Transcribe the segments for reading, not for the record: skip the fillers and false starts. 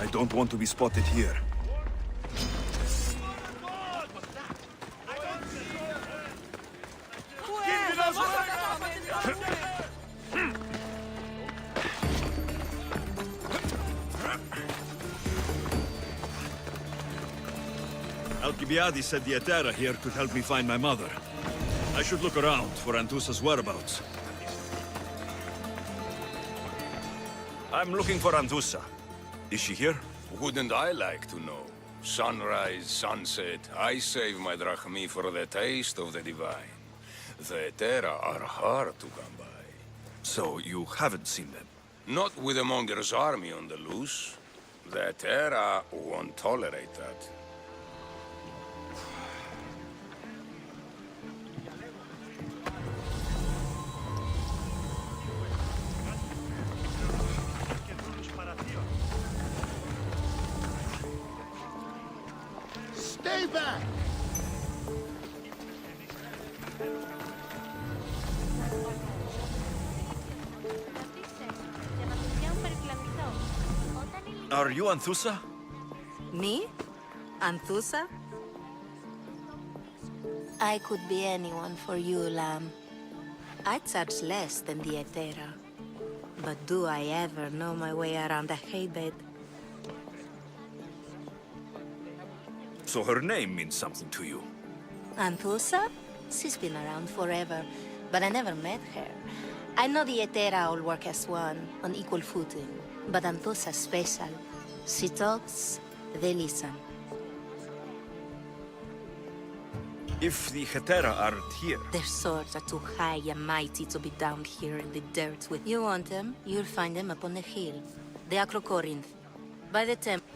I don't want to be spotted here. Alcibiades said the Etera here could help me find my mother. I should look around for Anthusa's whereabouts. I'm looking for Anthusa. Is she here? Wouldn't I like to know? Sunrise, sunset, I save my drachmi for the taste of the divine. The Etera are hard to come by. So you haven't seen them? Not with a Monger's army on the loose. The Etera won't tolerate that. Stay back! Are you Anthusa? Me? Anthusa? I could be anyone for you, Lamb. I charge less than the Etera. But do I ever know my way around a haybed? So her name means something to you. Anthusa? She's been around forever, but I never met her. I know the Etera all work as one, on equal footing. But Anthusa's special. She talks, they listen. If the Hetera aren't here... Their swords are too high and mighty to be down here in the dirt with. You want them, you'll find them up on the hill. The Acrocorinth. By the temple.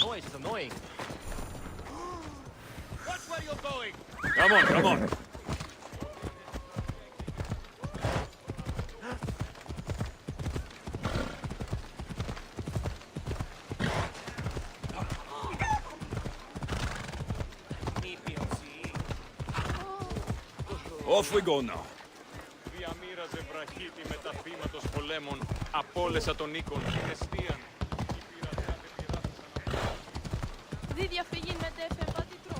Noise is annoying. Watch where you're going! Come on, come on! Off we go now. Διαμοίραζε βραχίτη με τα θύματος πολέμων, απόλεσα των οίκων, εστίαν. Δι διαφυγή μετέφε πατητρό.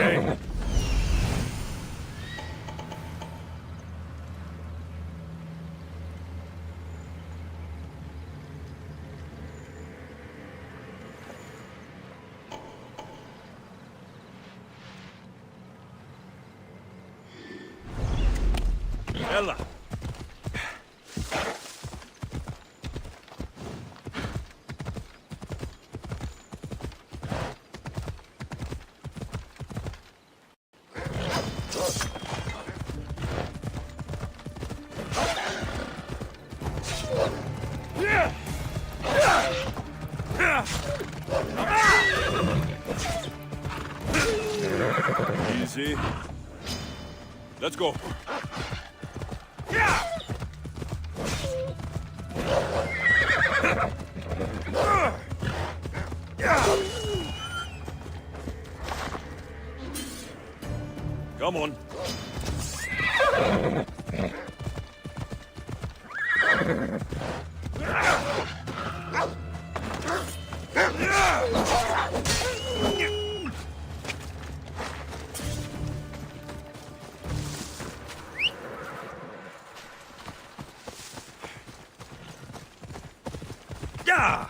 Hey! Ella! Easy. Let's go. Come on. Yeah!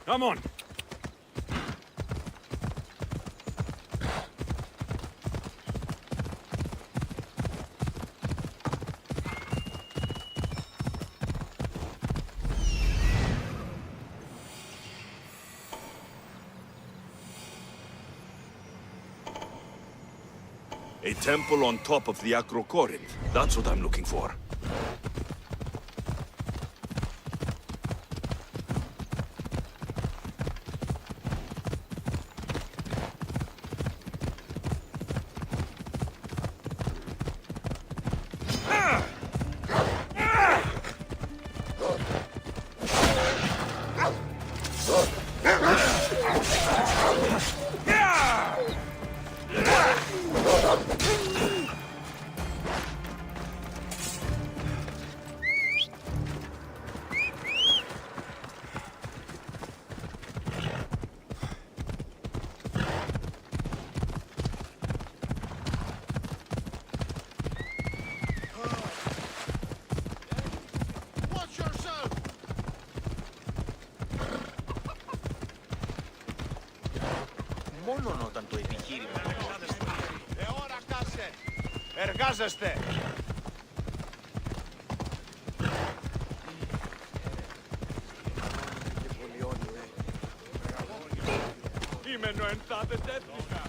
Come on. A temple on top of the Acrocorinth. That's what I'm looking for. Μόνον όταν το επιχείρημα... Εώρα κάσε! Εργάζεστε! Κείμενο εντάτε τέτοικα!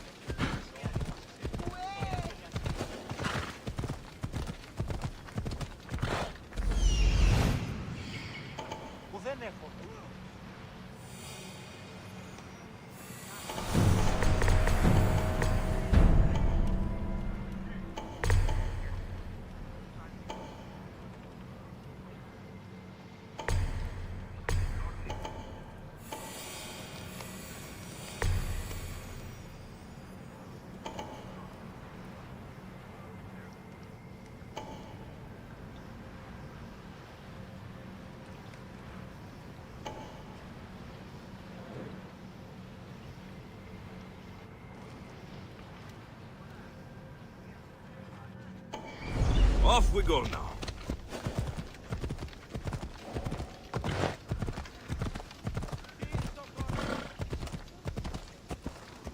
Που δεν έχω. Off we go now.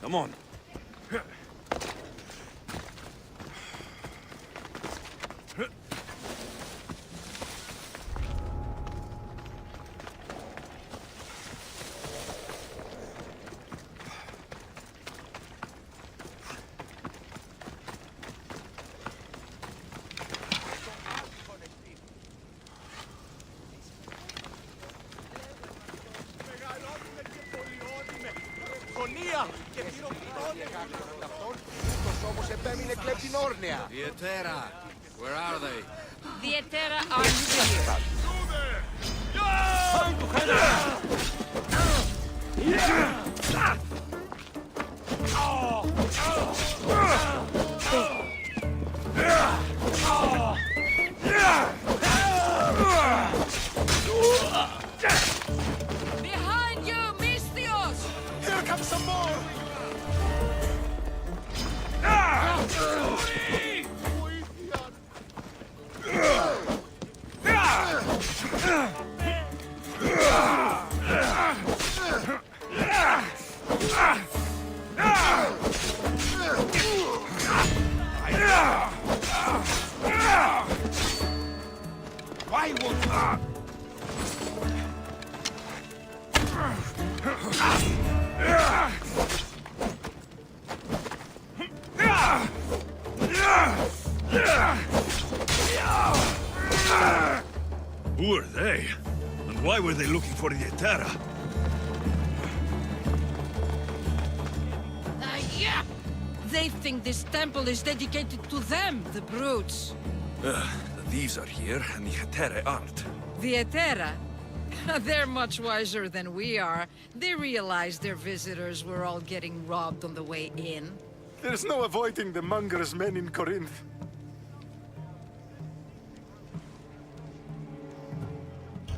Come on. Vietera, where are they? The Etera are here. Behind you, Misthios! Here comes some more! Why would... Who are they? And why were they looking for the Etera? Yeah! They think this temple is dedicated to them, the brutes. The thieves are here, and the Etera aren't. The Etera? They're much wiser than we are. They realized their visitors were all getting robbed on the way in. There's no avoiding the monger's men in Corinth.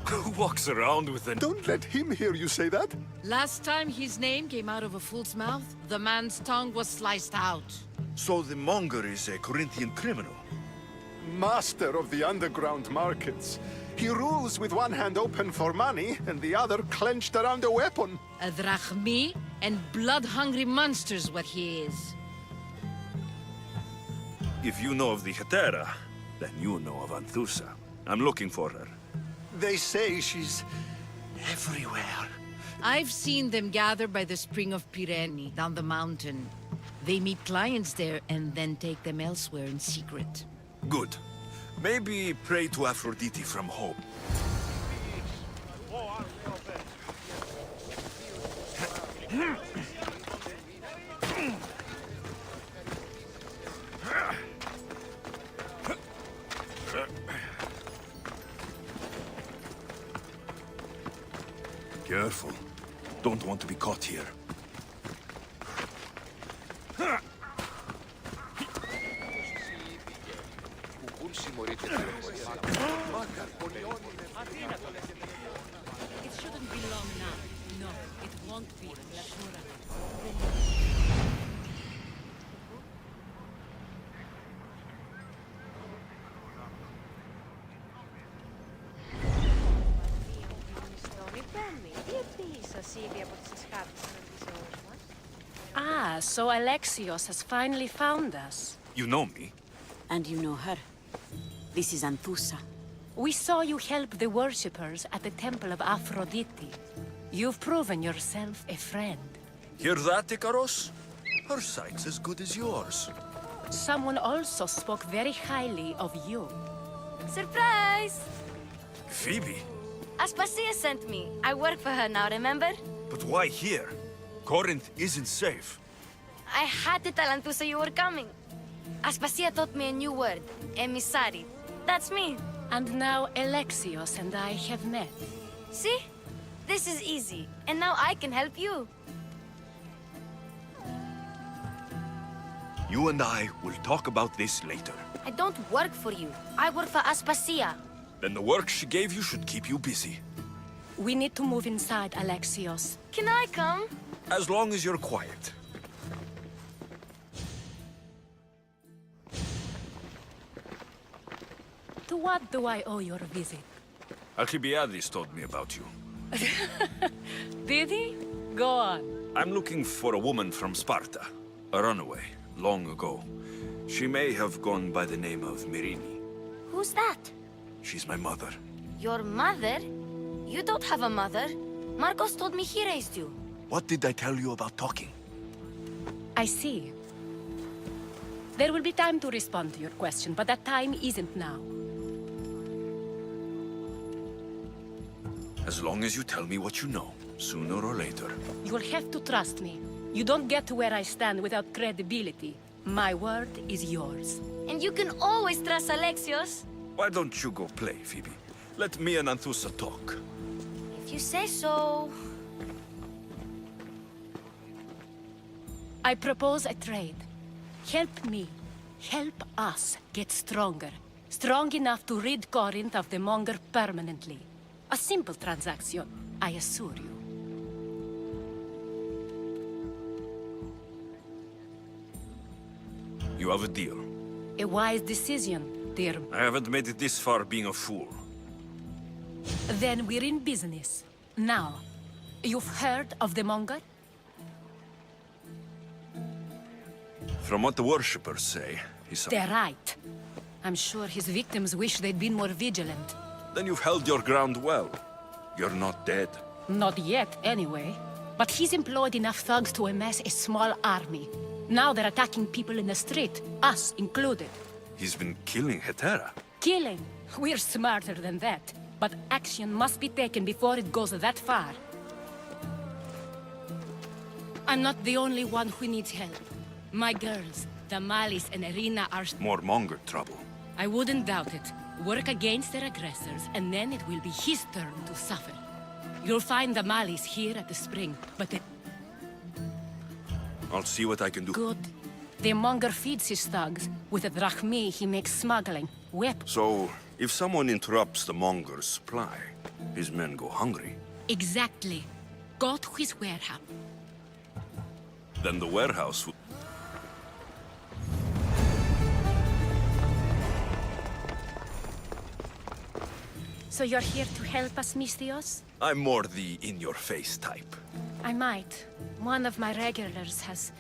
Who walks around with an... Don't let him hear you say that. Last time his name came out of a fool's mouth, the man's tongue was sliced out. So the monger is a Corinthian criminal? Master of the underground markets. He rules with one hand open for money and the other clenched around a weapon. A drachmi and blood-hungry monster's what he is. If you know of the Etera, then you know of Anthusa. I'm looking for her. They say she's everywhere. I've seen them gather by the spring of Pirene, down the mountain. They meet clients there and then take them elsewhere in secret. Good. Maybe pray to Aphrodite from home. Careful. Don't want to be caught here. It shouldn't be long now. No, it won't be. Ah, so Alexios has finally found us. You know me? And you know her. This is Anthusa. We saw you help the worshippers at the Temple of Aphrodite. You've proven yourself a friend. Hear that, Icaros? Her sight's as good as yours. Someone also spoke very highly of you. Surprise! Phoebe? Aspasia sent me. I work for her now, remember? But why here? Corinth isn't safe. I had to tell Anthusa you were coming. Aspasia taught me a new word, emissary. That's me. And now Alexios and I have met. See? This is easy. And now I can help you. You and I will talk about this later. I don't work for you. I work for Aspasia. Then the work she gave you should keep you busy. We need to move inside, Alexios. Can I come? As long as you're quiet. To what do I owe your visit? Alcibiades told me about you. Did he? Go on. I'm looking for a woman from Sparta. A runaway, long ago. She may have gone by the name of Myrine. Who's that? She's my mother. Your mother? You don't have a mother. Marcos told me he raised you. What did I tell you about talking? I see. There will be time to respond to your question, but that time isn't now. As long as you tell me what you know, sooner or later. You will have to trust me. You don't get to where I stand without credibility. My word is yours. And you can always trust Alexios. Why don't you go play, Phoebe? Let me and Anthusa talk. If you say so. I propose a trade. Help me. Help us get stronger. Strong enough to rid Corinth of the Monger permanently. A simple transaction, I assure you. You have a deal. A wise decision, dear. I haven't made it this far being a fool. Then we're in business. Now, you've heard of the Monger? From what the worshippers say, he's a... They're right. I'm sure his victims wish they'd been more vigilant. Then you've held your ground well. You're not dead. Not yet, anyway. But he's employed enough thugs to amass a small army. Now they're attacking people in the street, us included. He's been killing Hetera. Killing? We're smarter than that. But action must be taken before it goes that far. I'm not the only one who needs help. My girls, Damalis and Irina are... More Monger trouble. I wouldn't doubt it. Work against their aggressors, and then it will be his turn to suffer. You'll find Damalis here at the spring, but the... I'll see what I can do. Good. The Monger feeds his thugs. With the drachmi, he makes smuggling. Weapons. So, if someone interrupts the Monger's supply, his men go hungry. Exactly. Go to his warehouse. Then the warehouse would... So you're here to help us, Mystios? I'm more the in-your-face type. I might. One of my regulars has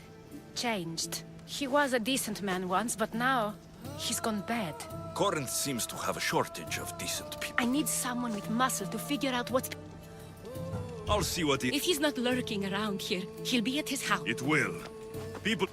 changed. He was a decent man once, but now he's gone bad. Corinth seems to have a shortage of decent people. I need someone with muscle to figure out what's... I'll see what If he's not lurking around here, he'll be at his house. It will. People...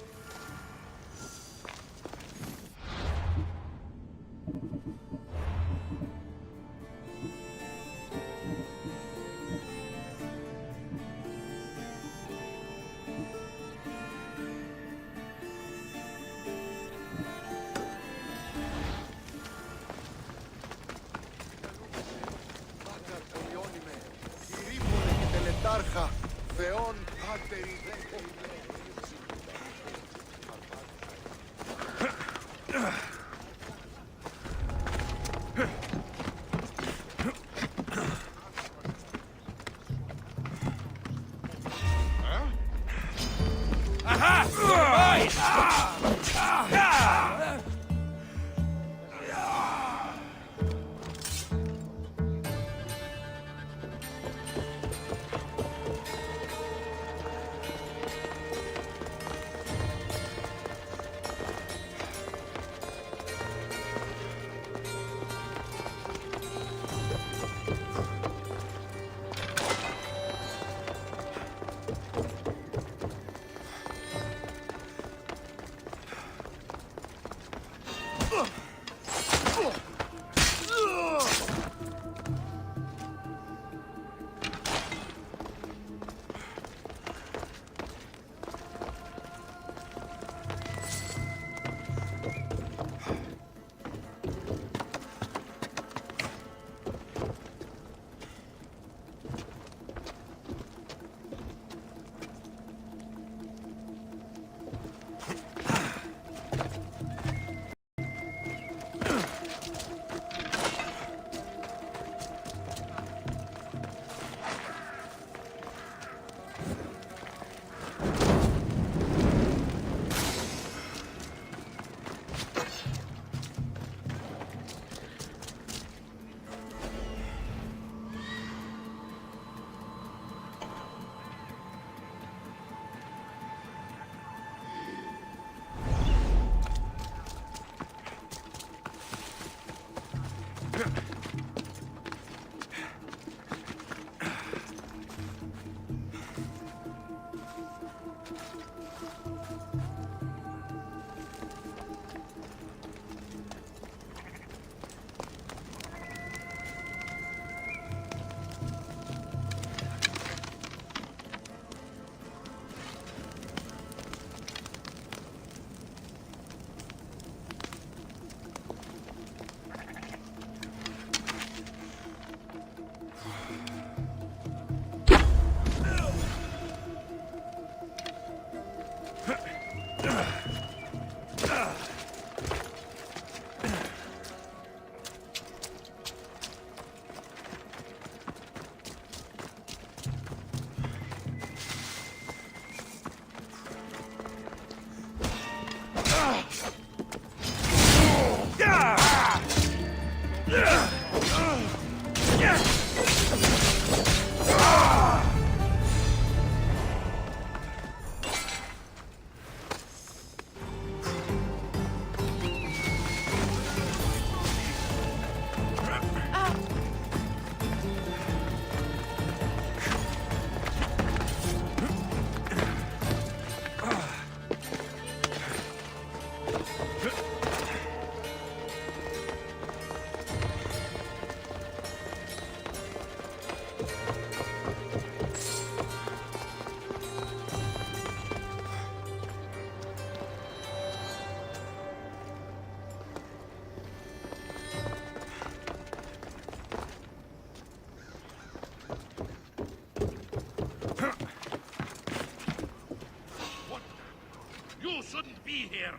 You shouldn't be here.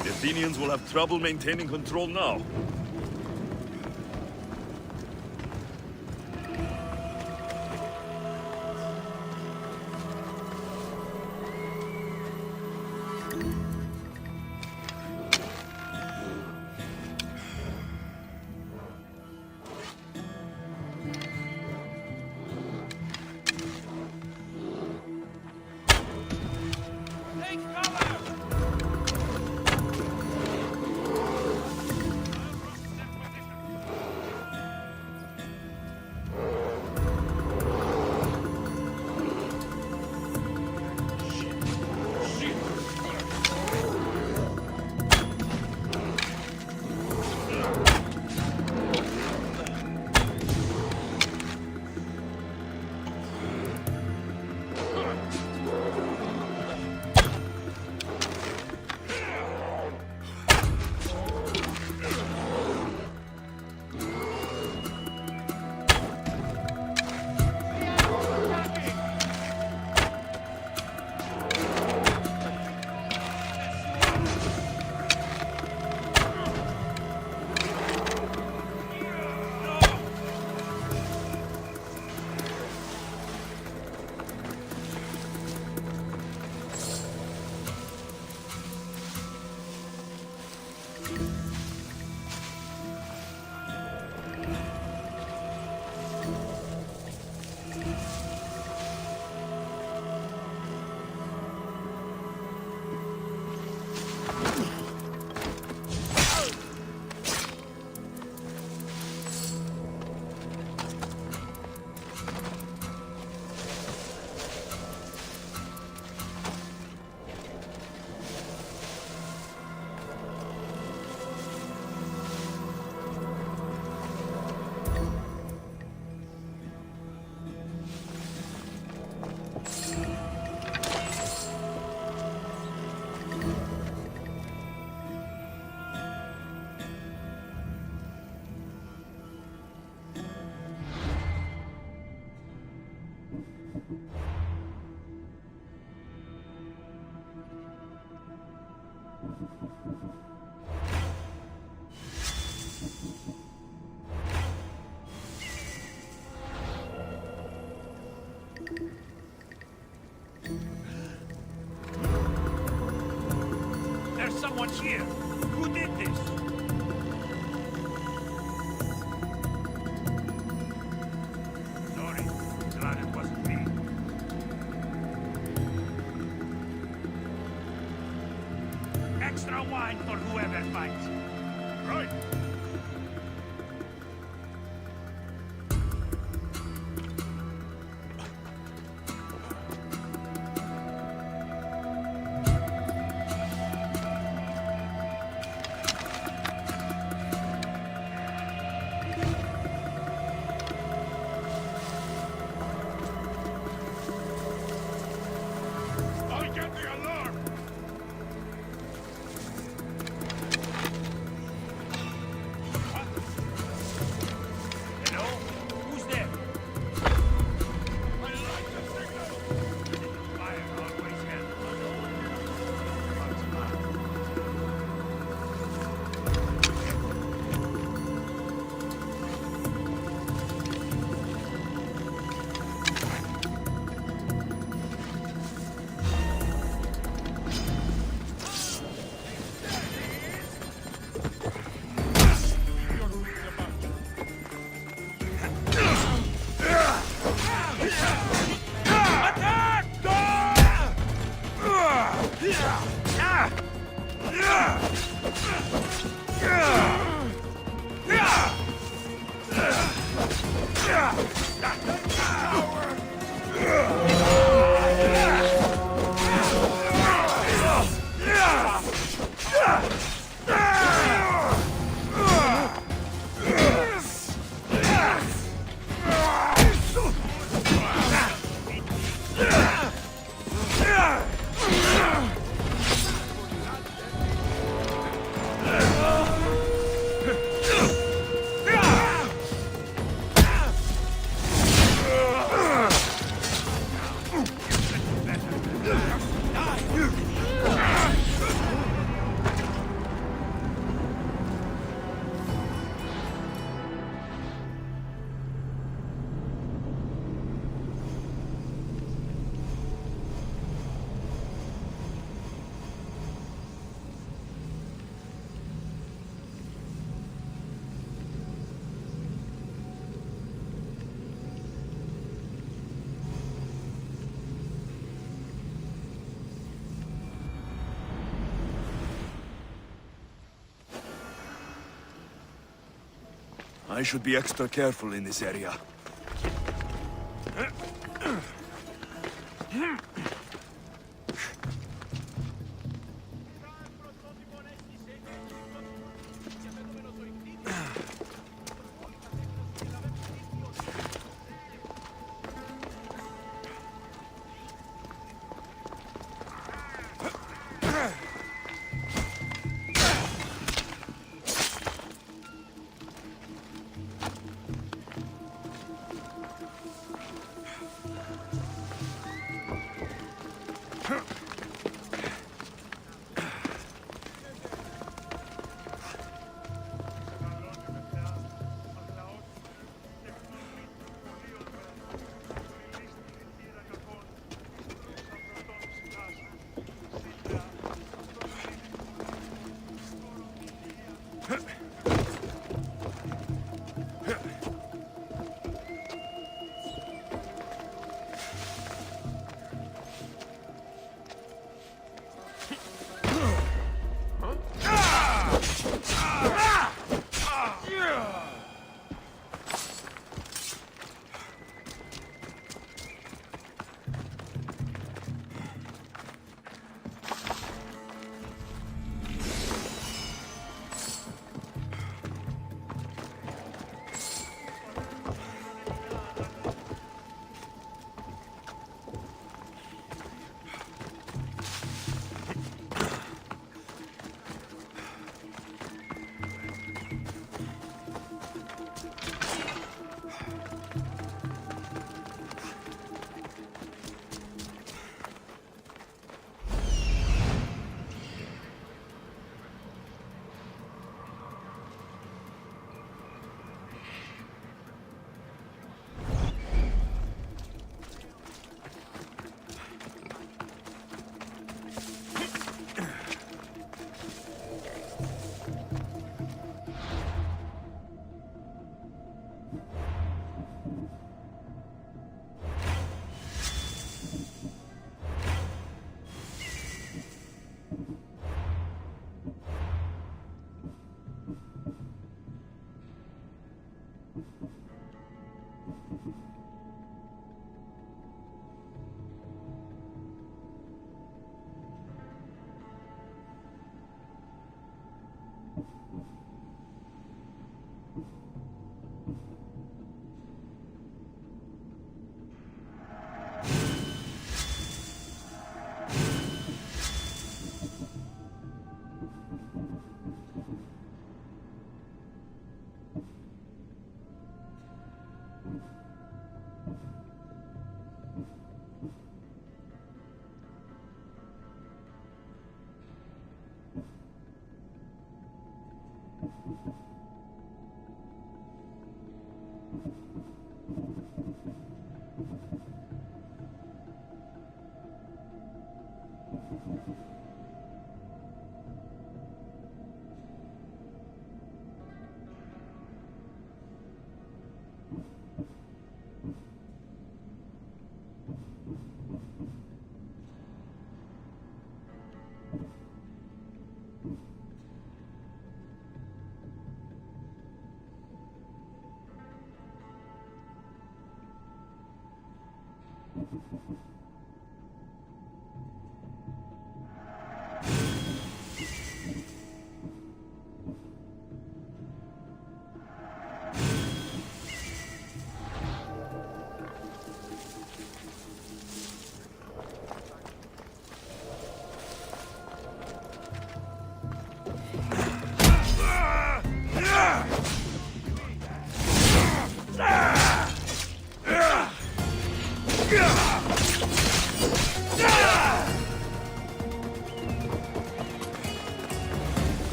The Athenians will have trouble maintaining control now. There's someone here. Who did this? Sorry. Glad it wasn't me. Extra wine for whoever fights. Right. I should be extra careful in this area.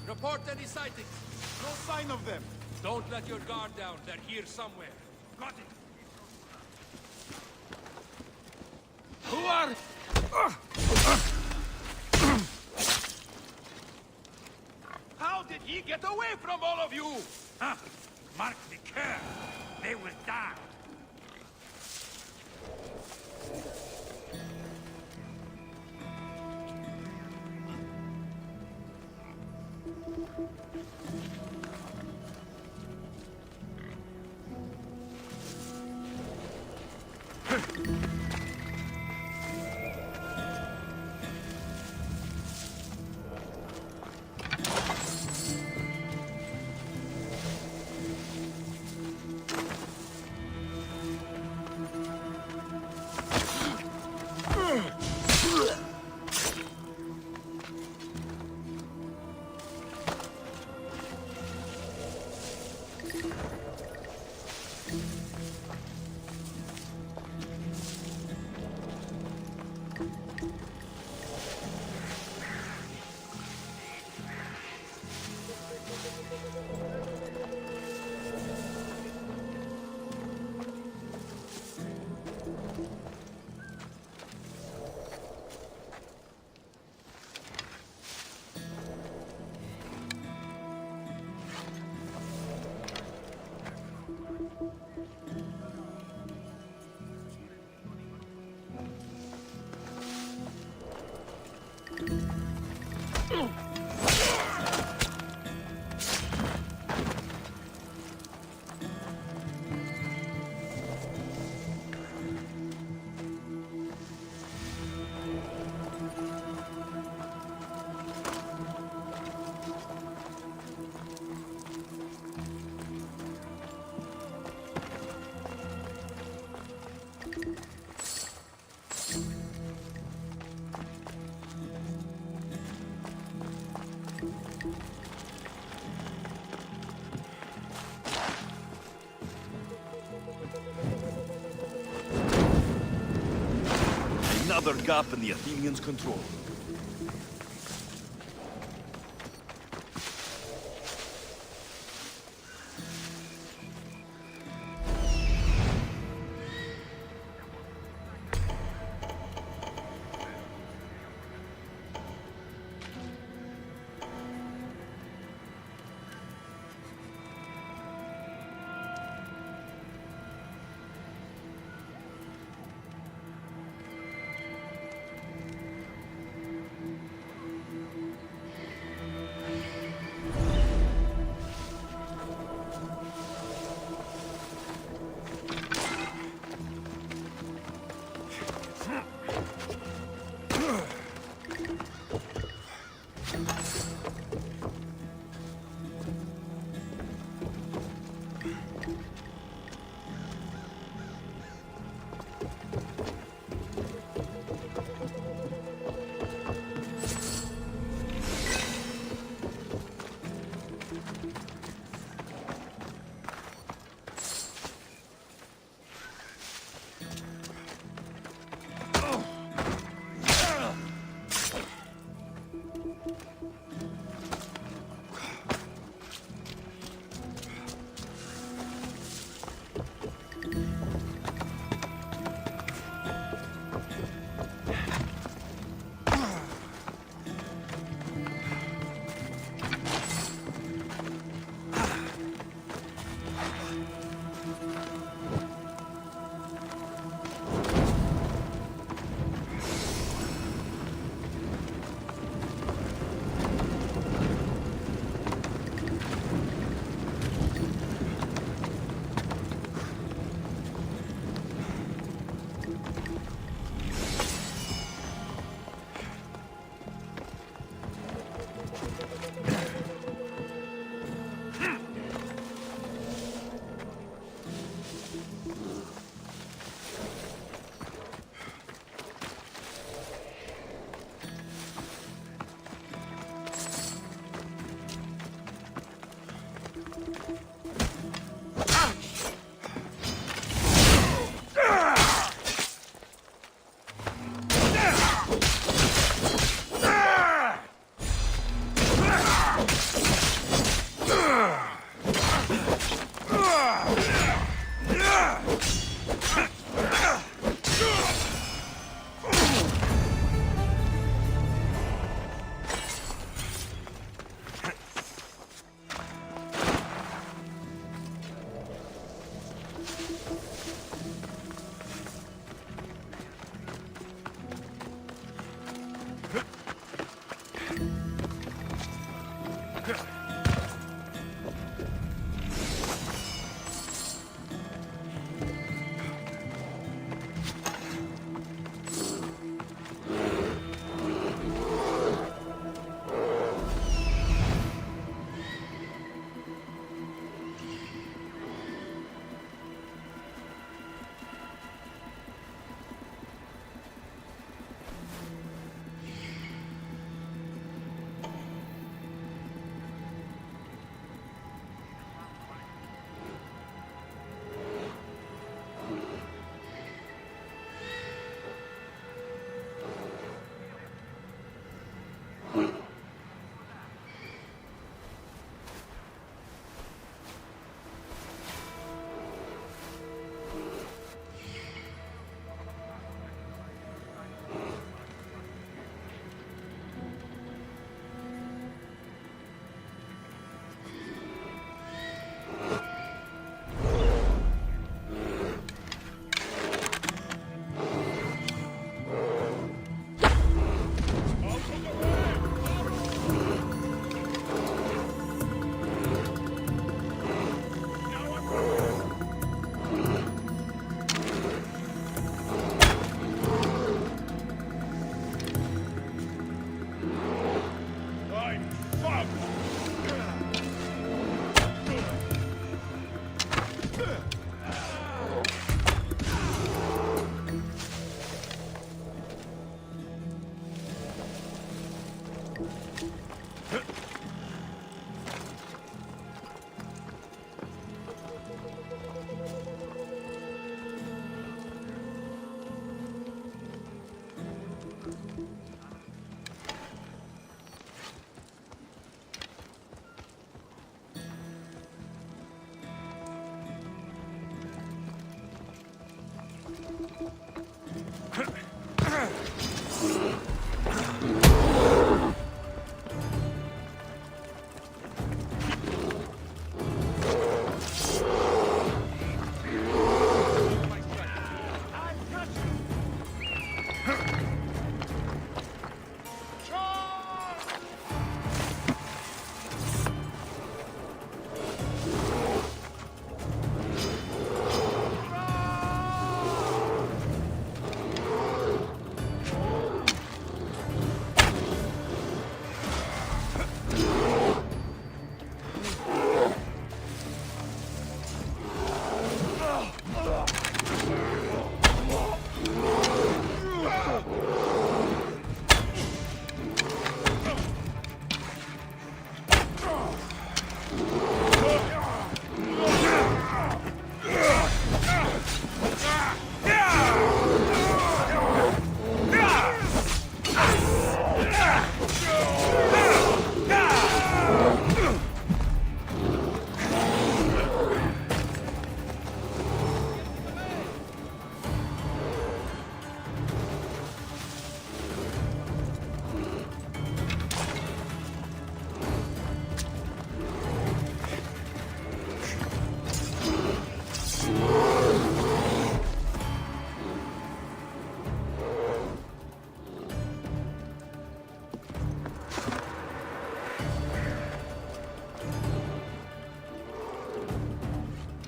Report any sightings. No sign of them. Don't let your guard down. They're here somewhere. Got it. Who are... How did he get away from all of you? Huh? Mark the curve. They will die. Another gap in the Athenians' control.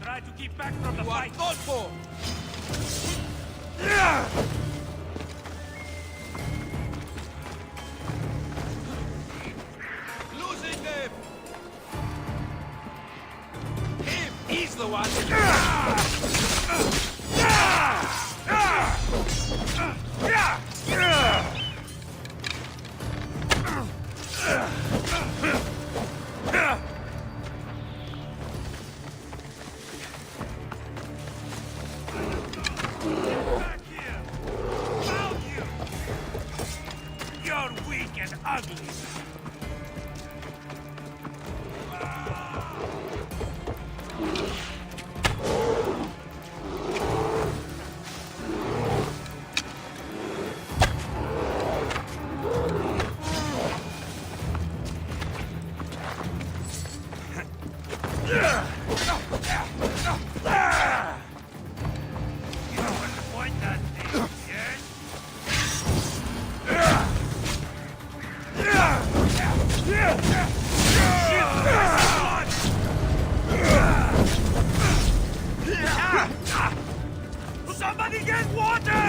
Try to keep back from the fight. Thoughtful. Losing them. Him. He's the one. You're weak and ugly. You want to point that thing, yes? Somebody get water!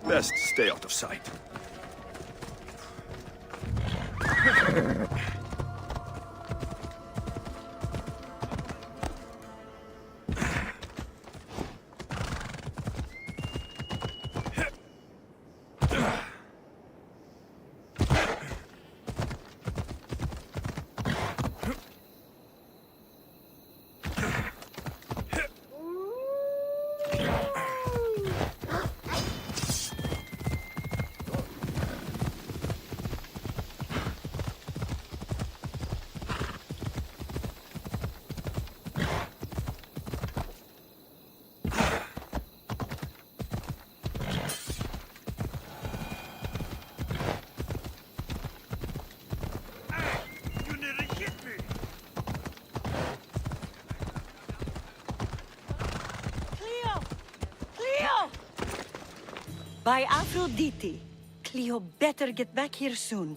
Best stay out of sight. You nearly hit me! Cleo! Cleo! By Aphrodite, Cleo better get back here soon.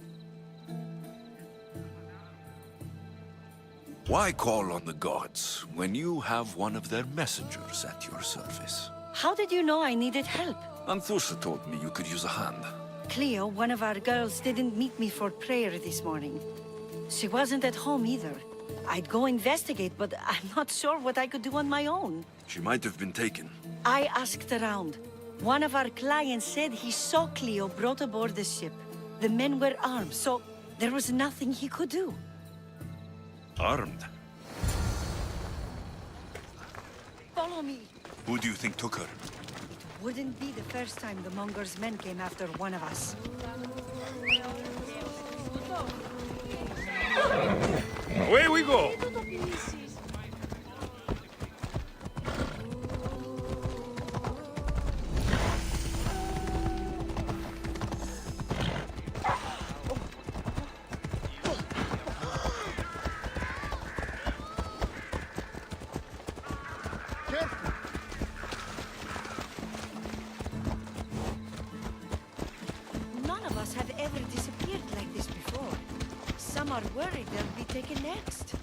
Why call on the gods when you have one of their messengers at your service? How did you know I needed help? Anthusa told me you could use a hand. Cleo, one of our girls, didn't meet me for prayer this morning. She wasn't at home either. I'd go investigate, but I'm not sure what I could do on my own. She might have been taken. I asked around. One of our clients said he saw Cleo brought aboard the ship. The men were armed, so there was nothing he could do. Armed? Follow me. Who do you think took her? Wouldn't be the first time the Monger's men came after one of us. Away we go! Careful! None of us have ever disappeared like this before. Some are worried they'll be taken next.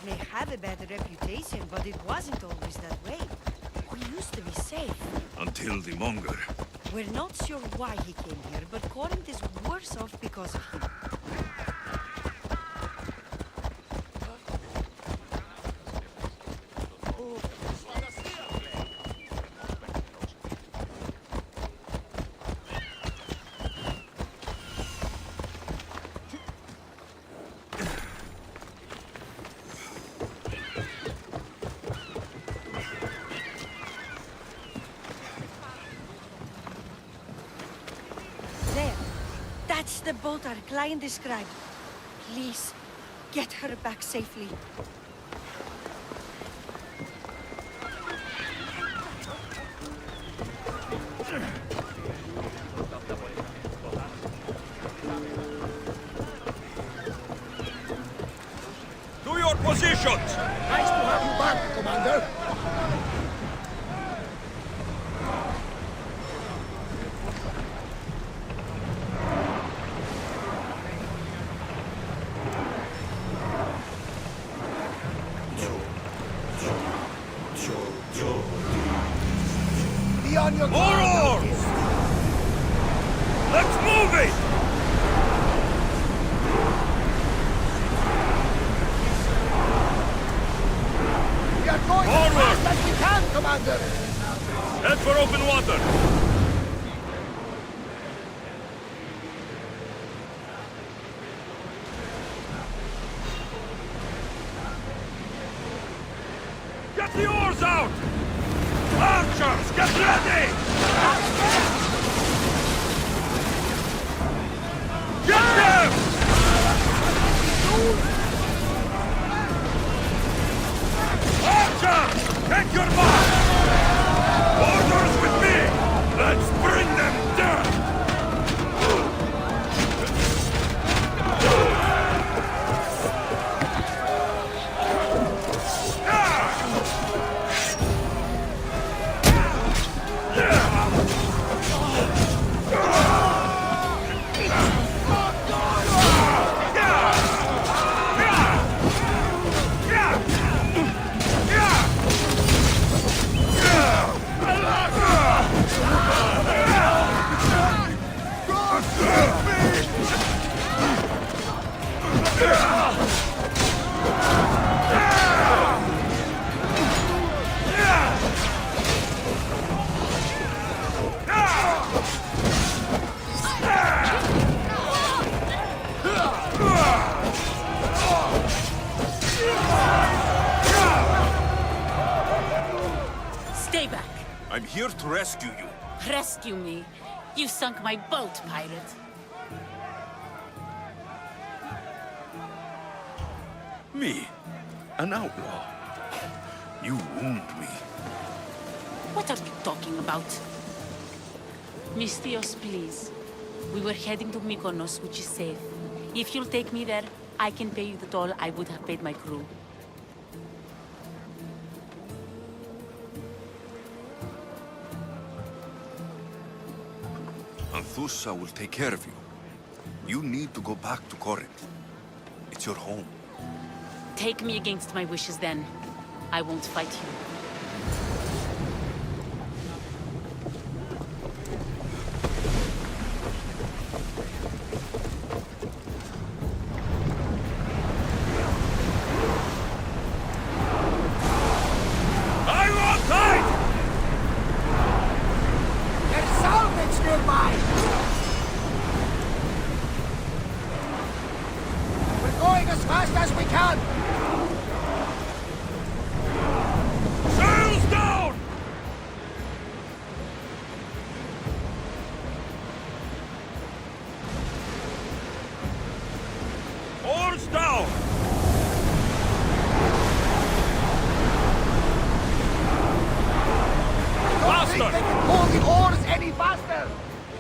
May have a bad reputation, but it wasn't always that way. We used to be safe. Until the Monger. We're not sure why he came here, but Corinth is worse off because of him. There. That's the boat our client described. Please, get her back safely. To your positions! Nice to have you back, Commander! Be on your More guard! oars! Let's move it! We are going as Forward! fast as we can, Commander! Head for open water! Get the oars out! Archers, get ready! Get them! Archers, take your mark! Orders with me! Let's bring them down! I'm here to rescue you. Rescue me. You sunk my boat, pirate. Me? An outlaw? You wound me. What are you talking about? Mystios, please. We were heading to Mykonos, which is safe. If you'll take me there, I can pay you the toll I would have paid my crew. Anthusa will take care of you. You need to go back to Corinth. It's your home. Take me against my wishes then. I won't fight you.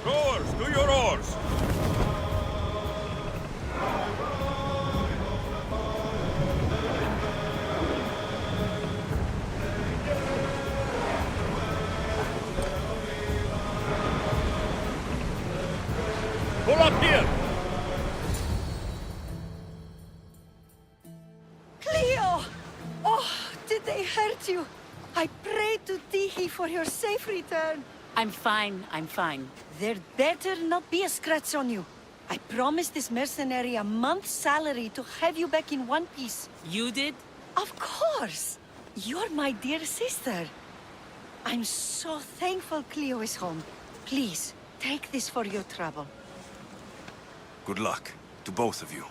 Rowers, do your oars! Pull up here! Cleo! Oh, did they hurt you? I prayed to Tihi for your safe return. I'm fine, I'm fine. There better not be a scratch on you. I promised this mercenary a month's salary to have you back in one piece. You did? Of course! You're my dear sister. I'm so thankful Cleo is home. Please, take this for your trouble. Good luck to both of you.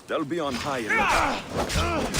They'll be on high alert.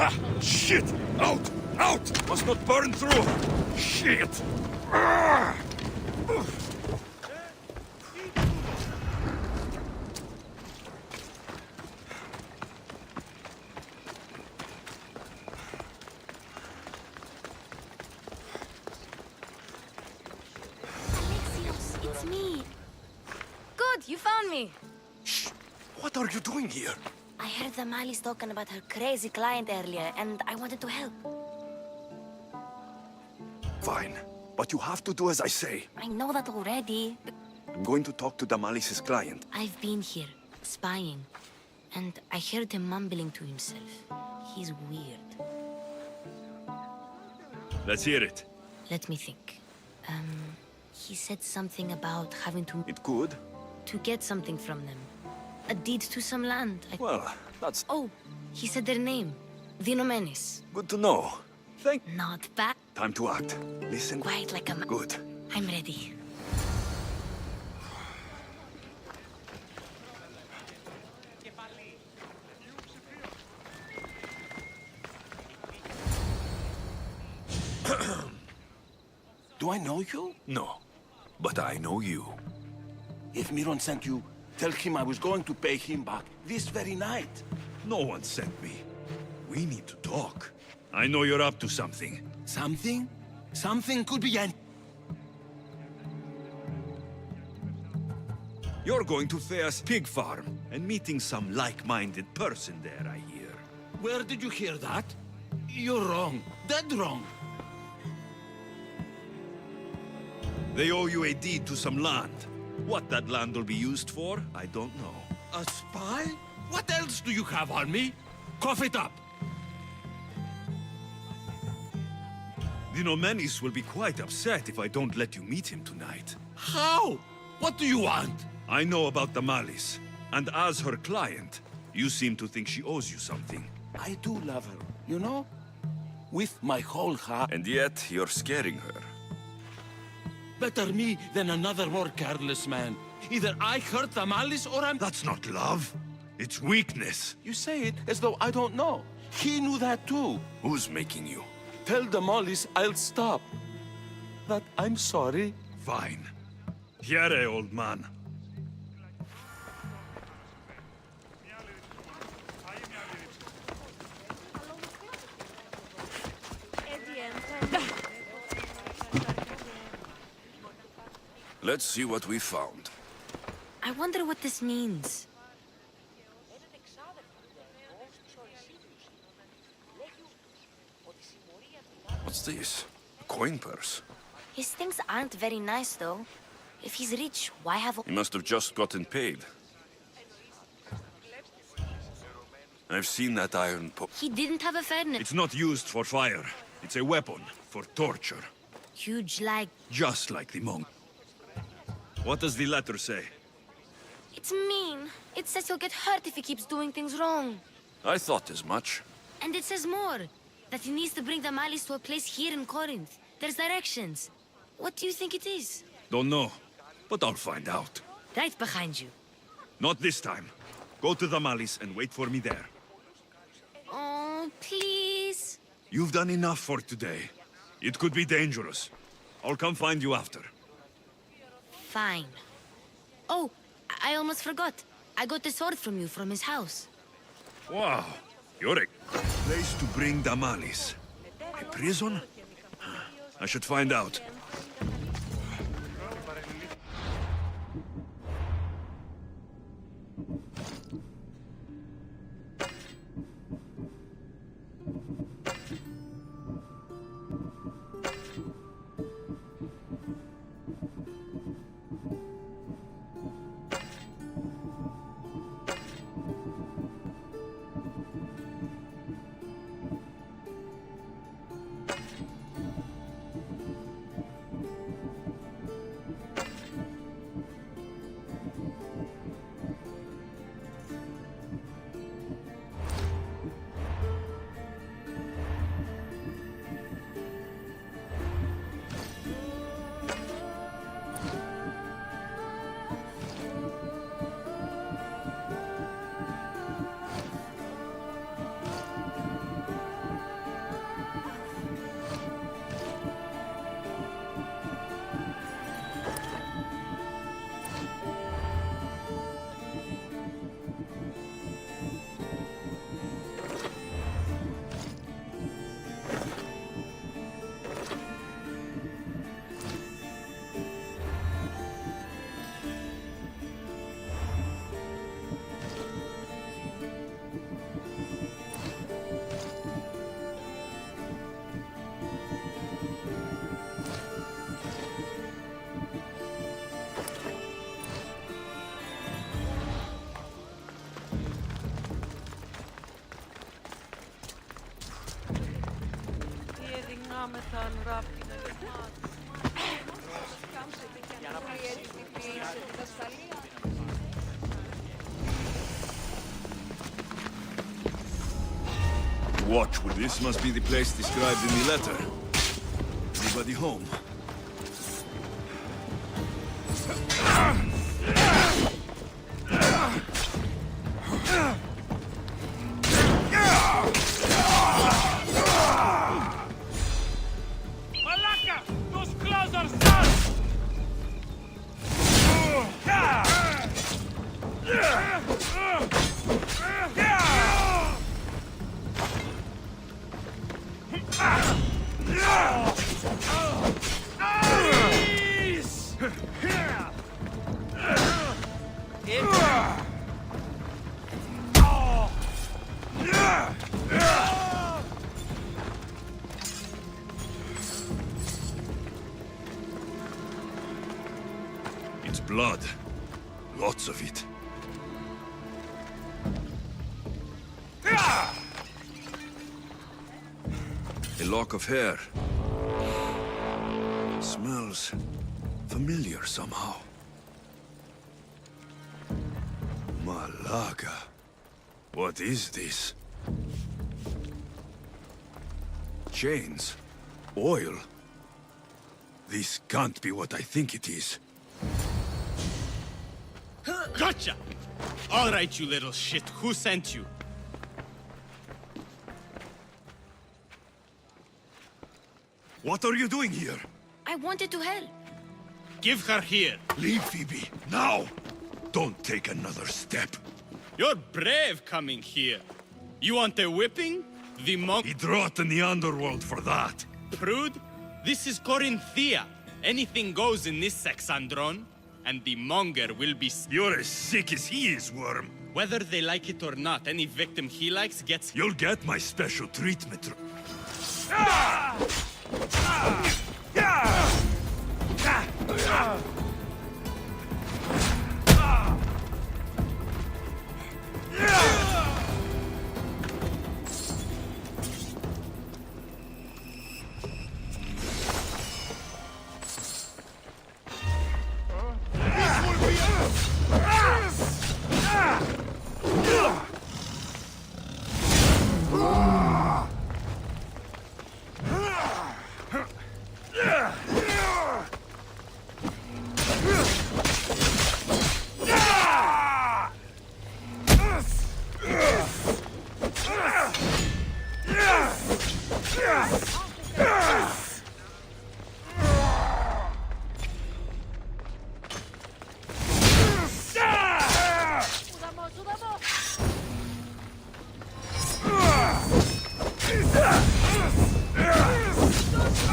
Ah, shit! Out! Out! Must not burn through! Shit! Ah! Alexios, it's me. Good, you found me. Shh! What are you doing here? I heard the Mali's talking about her crazy client earlier, and I wanted to help. Fine. But you have to do as I say. I know that already. I'm going to talk to Damalis's client. I've been here, spying, and I heard him mumbling to himself. He's weird. Let's hear it. Let me think. He said something about having It could. to get something from them. A deed to some land. Well, that's Oh, he said their name. Vinomenes. good to know. Not bad. Time to act. Listen. Quiet like a man. Good. I'm ready. Do I know you? No, but I know you. If Miron sent you, tell him I was going to pay him back this very night. No one sent me. We need to talk. I know you're up to something. Something? Something could be an... You're going to Thea's pig farm and meeting some like-minded person there, I hear. Where did you hear that? You're wrong. Dead wrong. They owe you a deed to some land. What that land will be used for, I don't know. A spy? What else do you have on me? Cough it up. Vinomenes will be quite upset if I don't let you meet him tonight. How? What do you want? I know about the malice, and as her client, you seem to think she owes you something. I do love her, you know? With my whole heart. And yet, you're scaring her. Better me than another more careless man. Either I hurt the malice or I'm... That's not love. It's weakness. You say it as though I don't know. He knew that too. Who's making you? Tell the malice I'll stop. That I'm sorry. Fine. Here, old man. Let's see what we found. I wonder what this means. What's this? A coin purse. His things aren't very nice, though. If he's rich, why have... He must have just gotten paid. I've seen that iron He didn't have a furnace. It's not used for fire. It's a weapon for torture. Huge, like... Just like the monk. What does the letter say? It's mean. It says he'll get hurt if he keeps doing things wrong. I thought as much. And it says more. That he needs to bring the malice to a place here in Corinth. There's directions. What do you think it is? Don't know, but I'll find out. Right behind you. Not this time. Go to the malice and wait for me there. Oh, please. You've done enough for today. It could be dangerous. I'll come find you after. Fine. Oh, I almost forgot. I got the sword from you from his house. Wow, you're a place to bring the malice. A prison? I should find out. Watch, well, this must be the place described in the letter. Anybody home? Malaka! Those claws are stuck! It's blood. Lots of it. A lock of hair. Smells familiar somehow. Malaga. What is this? Chains? Oil? This can't be what I think it is. Gotcha! All right, you little shit. Who sent you? What are you doing here? I wanted to help. Give her here. Leave, Phoebe, now! Don't take another step. You're brave coming here. You want a whipping? The monk... He'd rot in the underworld for that. Prude? This is Corinthia. Anything goes in this Sexandron, and the monger will be... You're as sick as he is, Worm. Whether they like it or not, any victim he likes gets... You'll get my special treatment.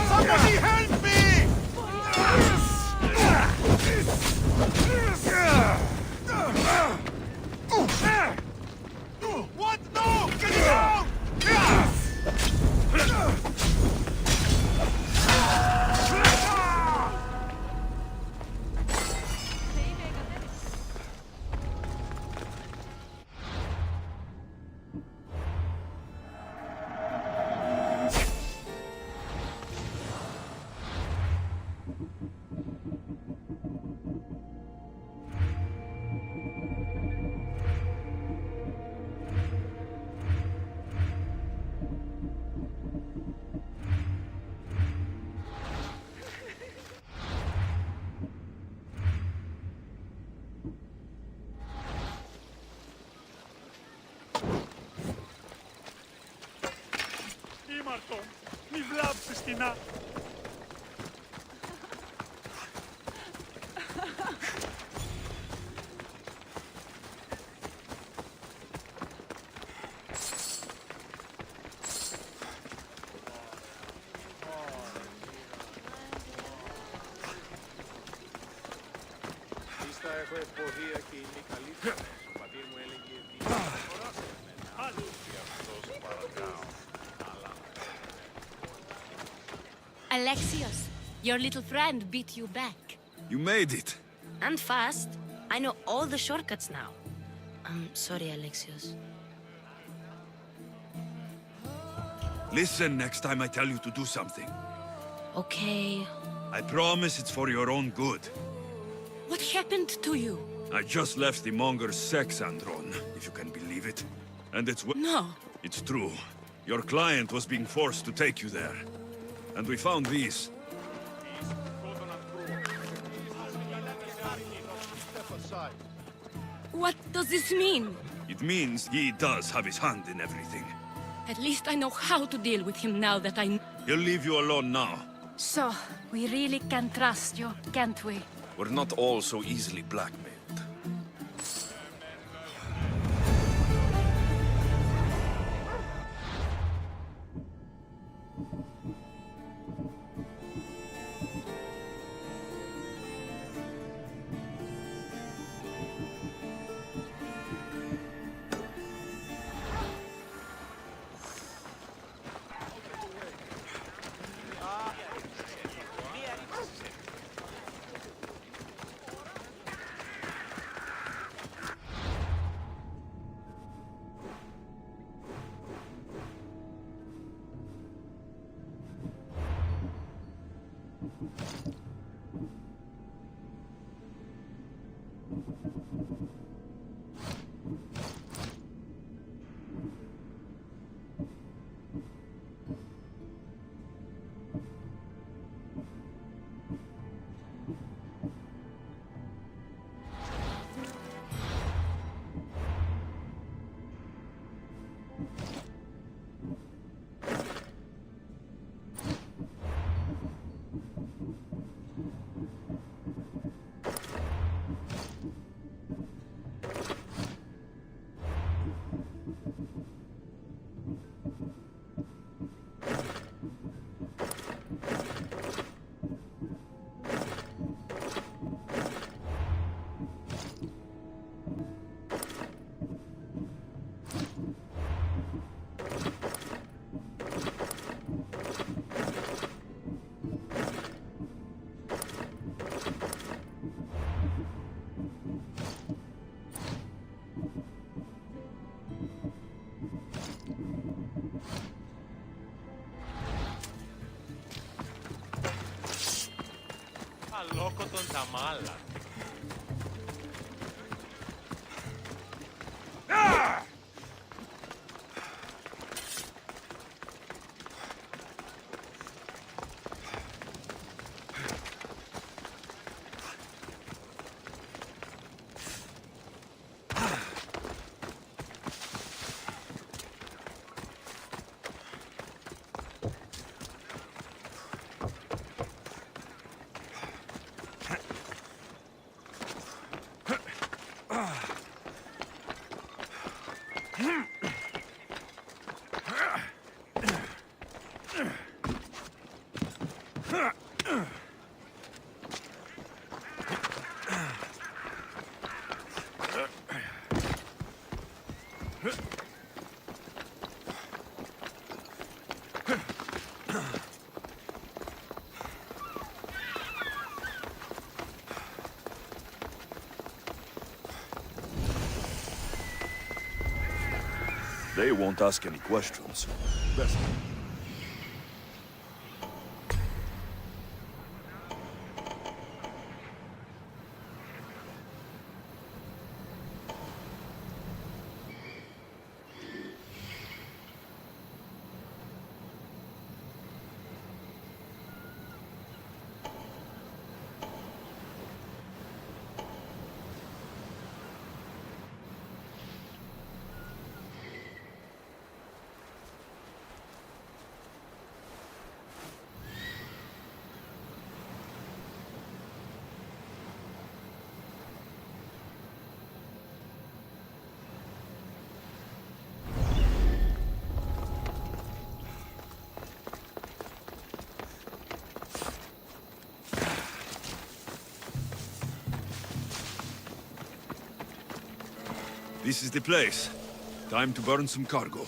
Somebody help me! What? No! Get it out! Ήμαρτον, μη βλάψεις κοινά. Ίστα έχω ευποδία και είμαι καλύτερη. Ο πατήρ μου έλεγε ότι... Alexios, your little friend beat you back. You made it. And fast. I know all the shortcuts now. I'm sorry, Alexios. Listen next time I tell you to do something. Okay. I promise it's for your own good. What happened to you? I just left the Monger's sex andron, if you can believe it. And No. It's true. Your client was being forced to take you there. And we found these. What does this mean? It means he does have his hand in everything. At least I know how to deal with him now that I... He'll leave you alone now. So, we really can trust you, can't we? We're not all so easily blackmailed. Loco τον τα μάλα. They won't ask any questions. Best. This is the place. Time to burn some cargo.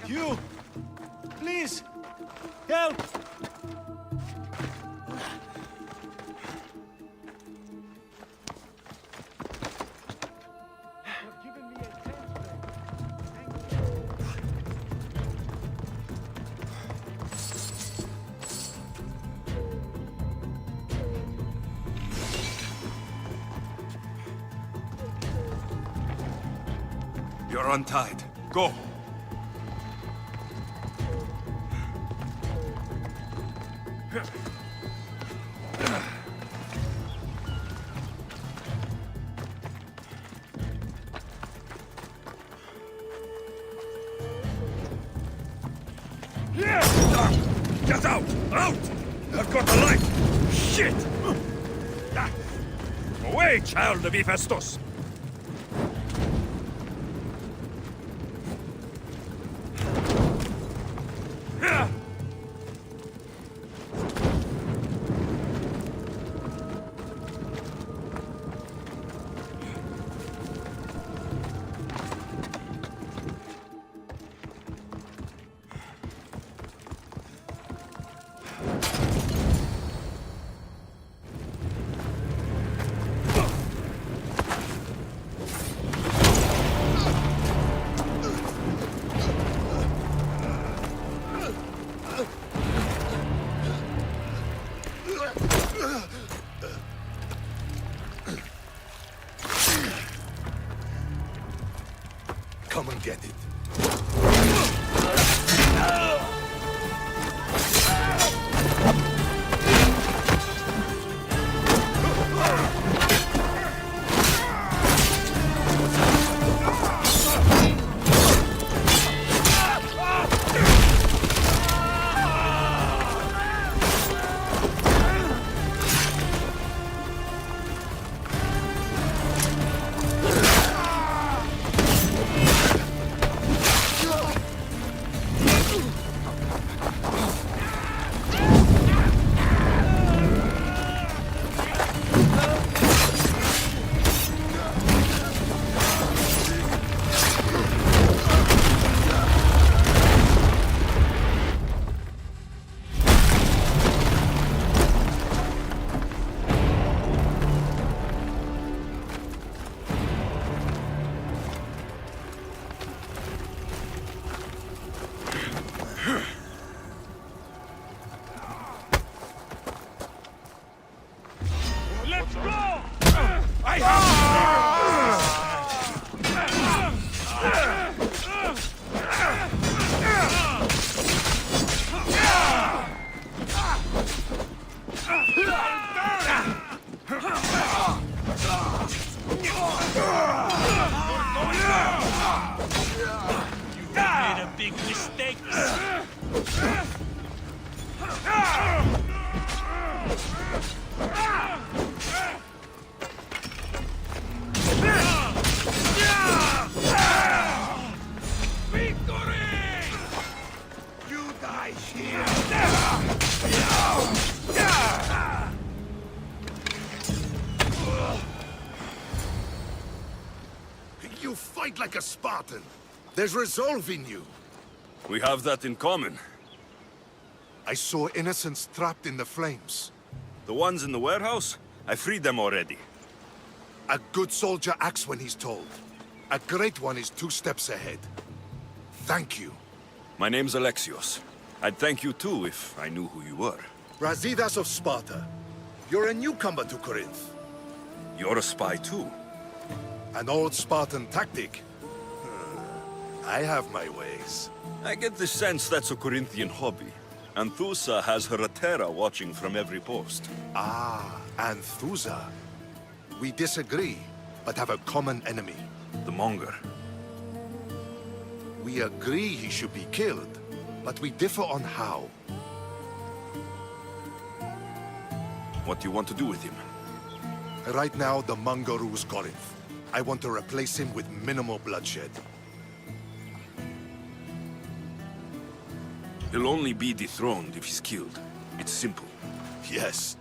You! Please! Help! You're untied. Go. Get out! Out! I've got a life! Shit! Away, child of Hephaestus! Come and get it. Let's go! I have... You made a big mistake. You die here! You fight like a Spartan. There's resolve in you. We have that in common. I saw innocents trapped in the flames. The ones in the warehouse? I freed them already. A good soldier acts when he's told. A great one is 2 steps ahead. Thank you. My name's Alexios. I'd thank you too if I knew who you were. Brasidas of Sparta. You're a newcomer to Corinth. You're a spy too. An old Spartan tactic. I have my ways. I get the sense that's a Corinthian hobby. Anthusa has her Atera watching from every post. Ah, Anthusa. We disagree, but have a common enemy. The Monger. We agree he should be killed, but we differ on how. What do you want to do with him? Right now, the Monger rules Corinth. I want to replace him with minimal bloodshed. He'll only be dethroned if he's killed. It's simple. Yes.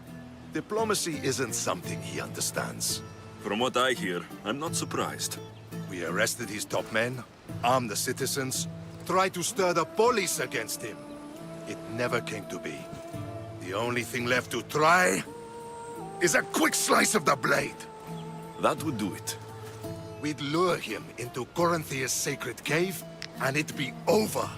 Diplomacy isn't something he understands. From what I hear, I'm not surprised. We arrested his top men, armed the citizens, Try to stir the police against him. It never came to be. The only thing left to try is a quick slice of the blade. That would do it. We'd lure him into Corinthia's sacred cave, and it'd be over.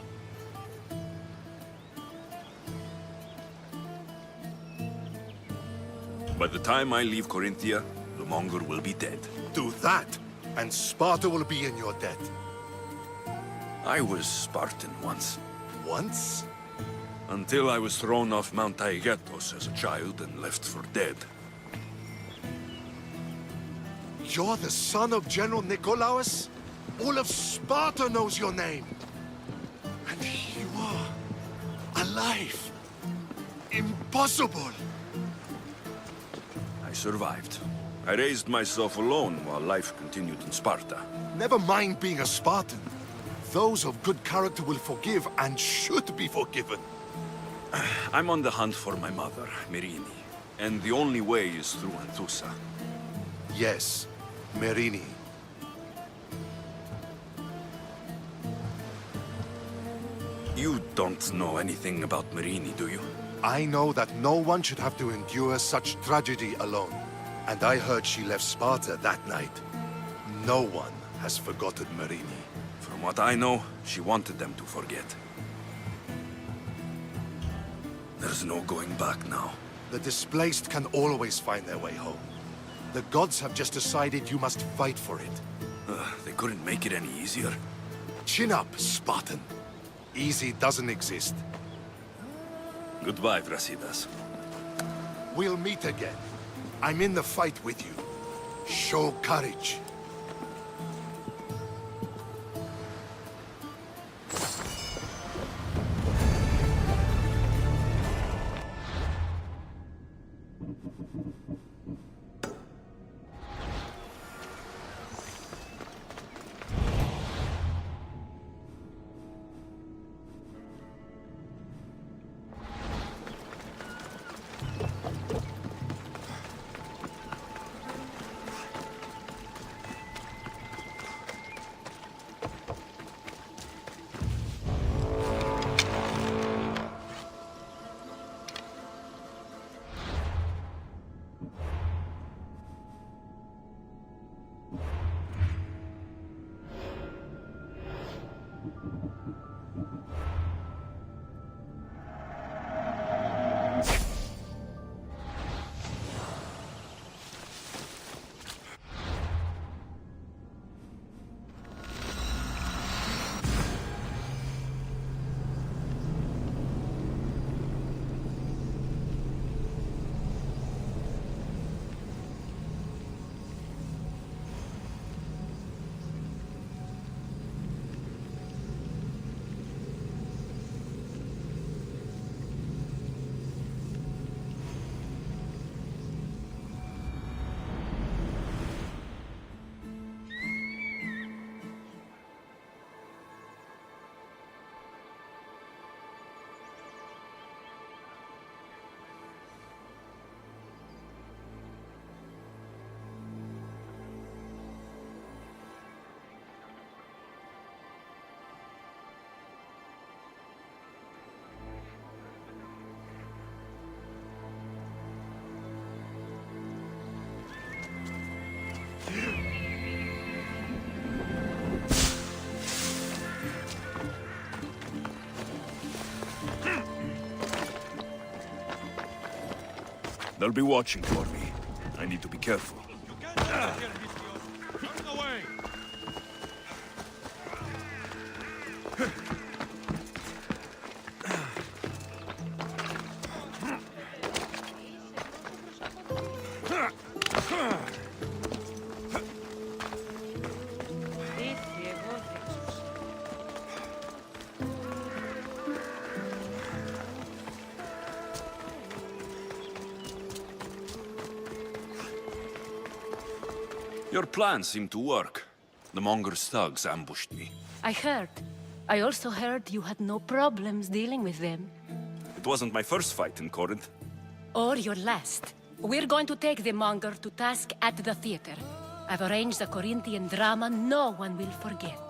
By the time I leave Corinthia, the Monger will be dead. Do that, and Sparta will be in your debt. I was Spartan once. Once? Until I was thrown off Mount Taygetos as a child and left for dead. You're the son of General Nikolaos? All of Sparta knows your name. And here you are, alive. Impossible. I survived. I raised myself alone while life continued in Sparta. Never mind being a Spartan. Those of good character will forgive and should be forgiven. I'm on the hunt for my mother, Myrine. And the only way is through Anthusa. Yes, Myrine. You don't know anything about Myrine, do you? I know that no one should have to endure such tragedy alone. And I heard she left Sparta that night. No one has forgotten Myrine. From what I know, she wanted them to forget. There's no going back now. The displaced can always find their way home. The gods have just decided you must fight for it. They couldn't make it any easier. Chin up, Spartan. Easy doesn't exist. Goodbye, Brasidas. We'll meet again. I'm in the fight with you. Show courage. They'll be watching for me. I need to be careful. Your plan seemed to work. The Monger's thugs ambushed me. I heard. I also heard you had no problems dealing with them. It wasn't my first fight in Corinth. Or your last. We're going to take the Monger to task at the theater. I've arranged a Corinthian drama no one will forget.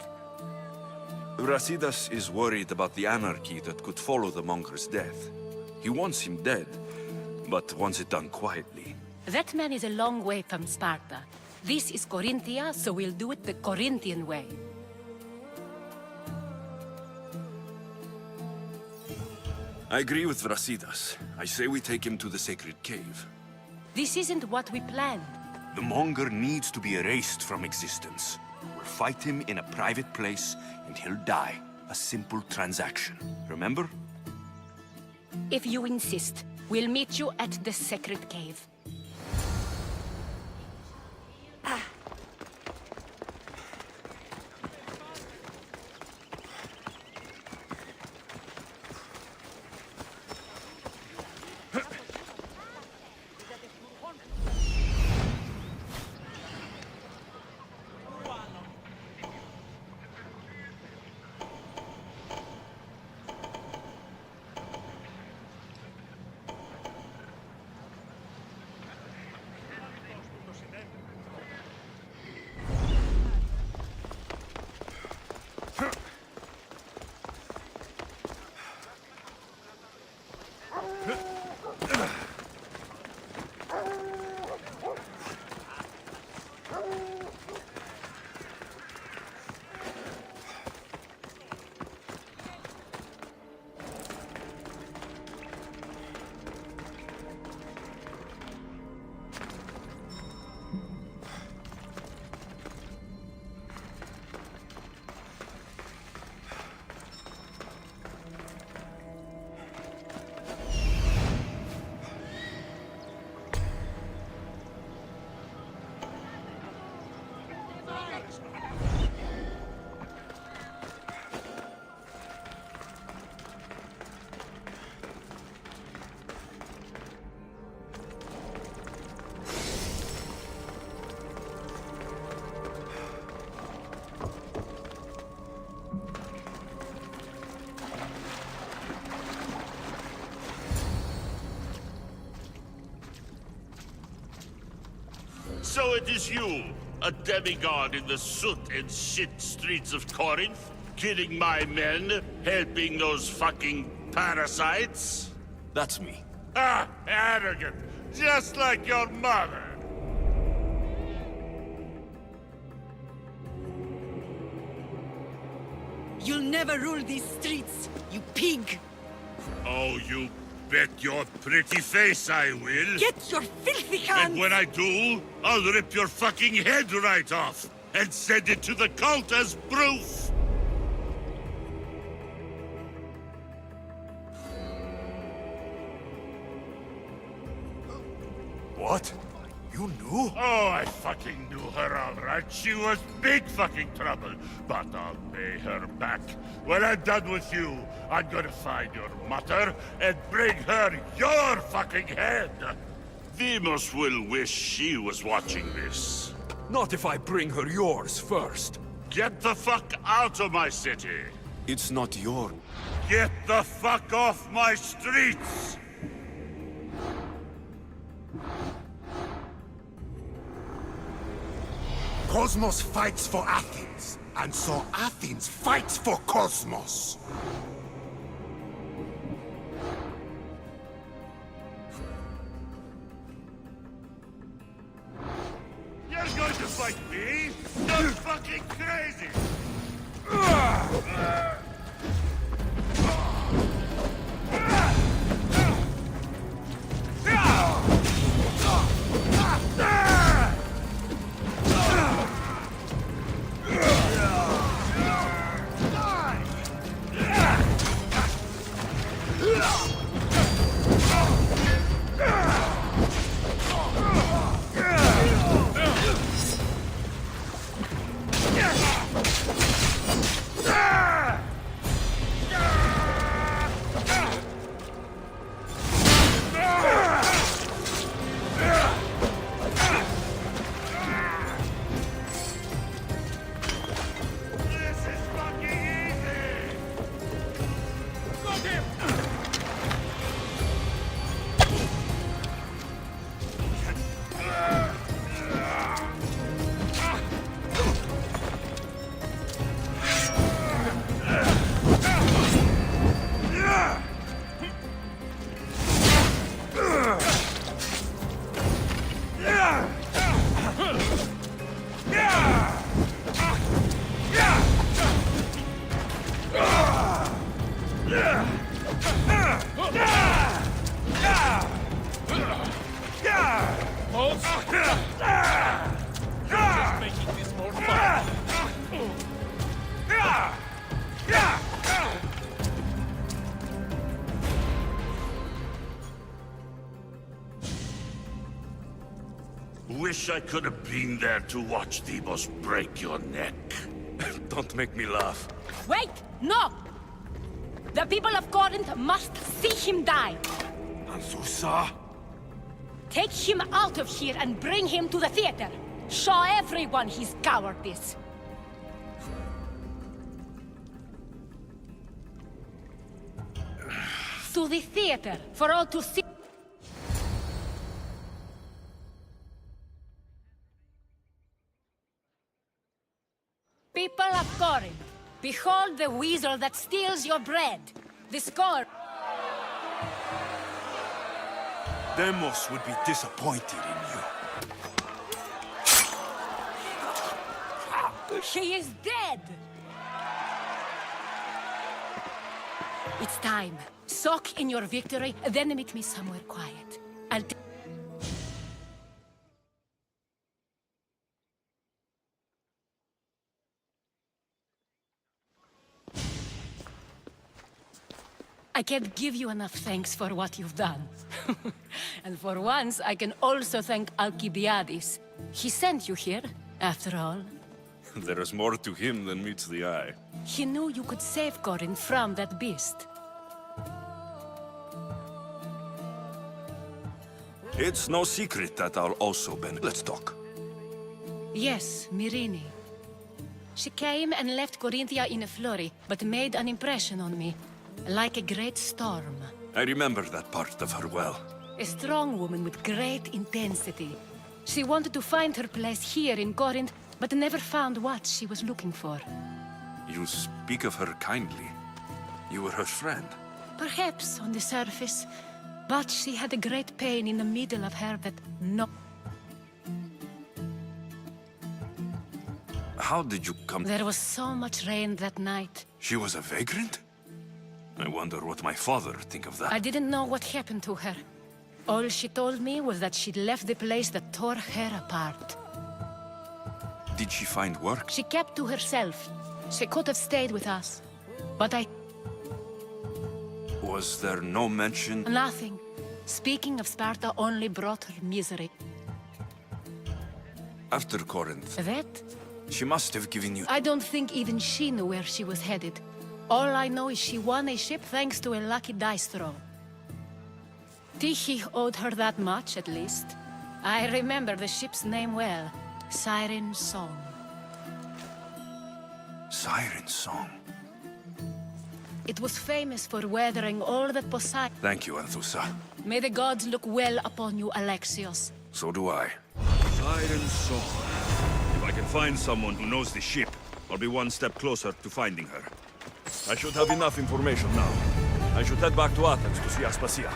Brasidas is worried about the anarchy that could follow the monger's death. He wants him dead, but wants it done quietly. That man is a long way from Sparta. This is Corinthia, so we'll do it the Corinthian way. I agree with Brasidas. I say we take him to the sacred cave. This isn't what we planned. The monger needs to be erased from existence. We'll fight him in a private place, and he'll die. A simple transaction. Remember? If you insist, we'll meet you at the sacred cave. So it is you, a demigod in the soot and shit streets of Corinth, killing my men, helping those fucking parasites? That's me. Ah, arrogant, just like your mother. You'll never rule these streets, you pig! Oh, you bet your pretty face I will. Get your filthy hands! And when I do, I'll rip your fucking head right off and send it to the cult as proof. What? You knew? Oh, I fucking knew her all right. She was big fucking trouble. But I'll pay her back. When I'm done with you, I'm gonna find your mother and bring her your fucking head. Demos will wish she was watching this. Not if I bring her yours first. Get the fuck out of my city. It's not your... Get the fuck off my streets! Cosmos fights for Athens, and so Athens fights for Cosmos. You're going to fight me? You're fucking crazy! wish I could have been there to watch Demos break your neck. Don't make me laugh. Wait! No! The people of Corinth must see him die! Anthusa? Take him out of here and bring him to the theater! Show everyone his cowardice! To the theater, for all to see. People of Corinth, behold the weasel that steals your bread. The score. Demos would be disappointed in you. He is dead! It's time. Soak in your victory, then meet me somewhere quiet. I can't give you enough thanks for what you've done. And for once, I can also thank Alcibiades. He sent you here, after all. There is more to him than meets the eye. He knew you could save Corinth from that beast. It's no secret that I'll also been. Let's talk. Yes, Myrine. She came and left Corinthia in a flurry, but made an impression on me. Like a great storm. I remember that part of her well. A strong woman with great intensity. She wanted to find her place here in Corinth, but never found what she was looking for. You speak of her kindly. You were her friend. Perhaps on the surface, but she had a great pain in the middle of her that no... How did you come? There was so much rain that night. She was a vagrant? I wonder what my father think of that. I didn't know what happened to her. All she told me was that she'd left the place that tore her apart. Did she find work? She kept to herself. She could have stayed with us. But I... Was there no mention? Nothing. Speaking of Sparta only brought her misery. After Corinth, That? she must have given you... I don't think even she knew where she was headed. All I know is she won a ship thanks to a lucky dice throw. Tyche owed her that much, at least. I remember the ship's name well. Siren Song. Siren Song. It was famous for weathering all that Poseidon... Thank you, Anthusa. May the gods look well upon you, Alexios. So do I. Siren Song. If I can find someone who knows the ship, I'll be one step closer to finding her. I should have enough information now. I should head back to Athens to see Aspasia.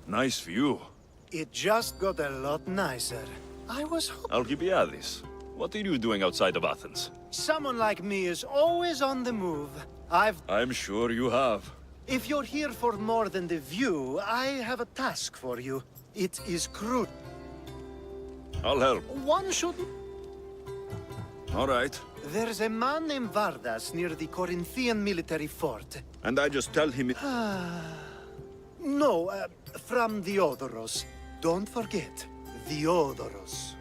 Nice view. It just got a lot nicer. I was Alcibiades, what are you doing outside of Athens? Someone like me is always on the move. I'm sure you have. If you're here for more than the view, I have a task for you. It is crucial. I'll help. One shouldn't... All right. There's a man named Vardas near the Corinthian military fort. And I just tell him... No, from Diodoros. Don't forget, Diodoros.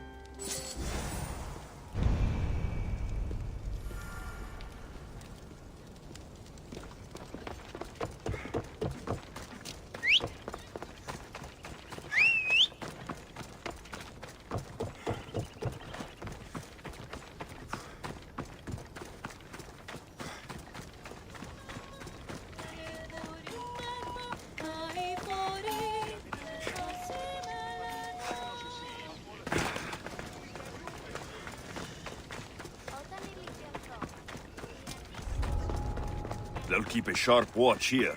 They'll keep a sharp watch here.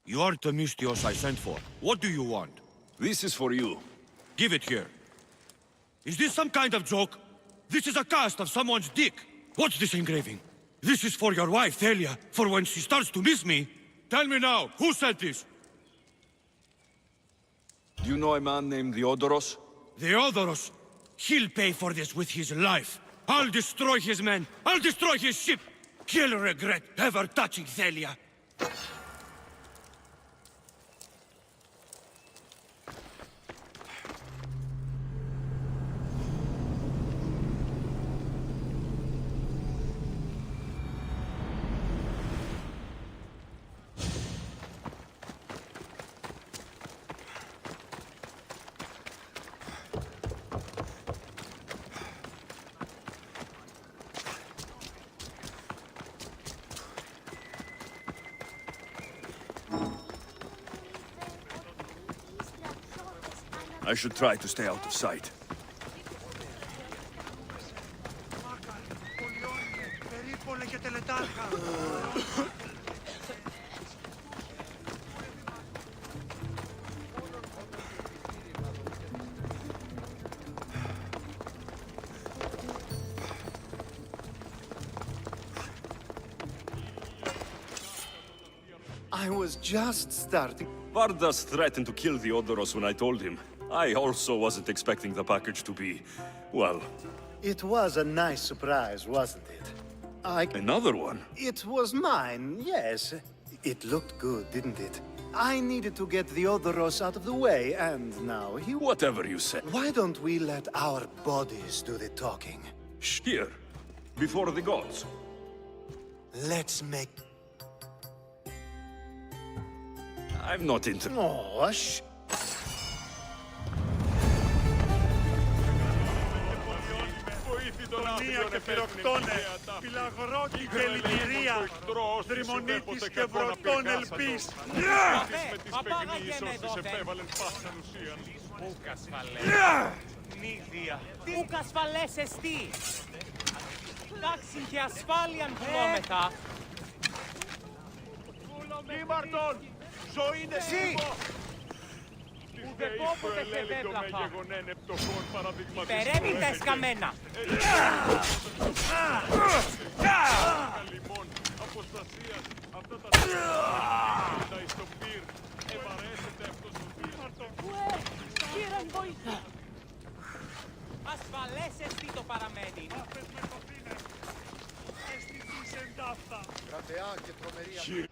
You are Themistios I sent for. What do you want? This is for you. Give it here. Is this some kind of joke? This is a cast of someone's dick. What's this engraving? This is for your wife, Thalia, for when she starts to miss me. Tell me now, who sent this? Do you know a man named Diodoros? Diodoros? He'll pay for this with his life. I'll destroy his men. I'll destroy his ship. He'll regret ever touching Thalia. I should try to stay out of sight. I was just starting. Vardas threatened to kill the Odoros when I told him. I also wasn't expecting the package to be, well... It was a nice surprise, wasn't it? Another one? It was mine, yes. It looked good, didn't it? I needed to get the Odoros out of the way, and now he... Whatever you say. Why don't we let our bodies do the talking? Here, before the gods. Let's make... I'm not into... Oh, shh. Και πυροκτώνε, πυλαγρότη και λυτηρία, δρυμονίτης και βροτών ελπίς. Με τις παιχνίδες όσες επέβαλεν πάσαν ουσίαν. Ούκ ασφαλές. Νίδια. Ούκ ασφαλές εστί. Τάξιν και ασφάλειαν πουλόμεθα. Δήμαρτον, ζωή είναι σύμβο. Ουδεκόποτε σε βέβλαφα. Υπερεύητες καμένα. Αποστασίας, αυτά τα τα εις το πυρ. Ευαρέσετε αυτός ο δήμαρτον. Κύριε βοήθεια. Ασφαλές εστί το παραμένει. Αισθητής εντάφτα. Κρατεά και τρομερία.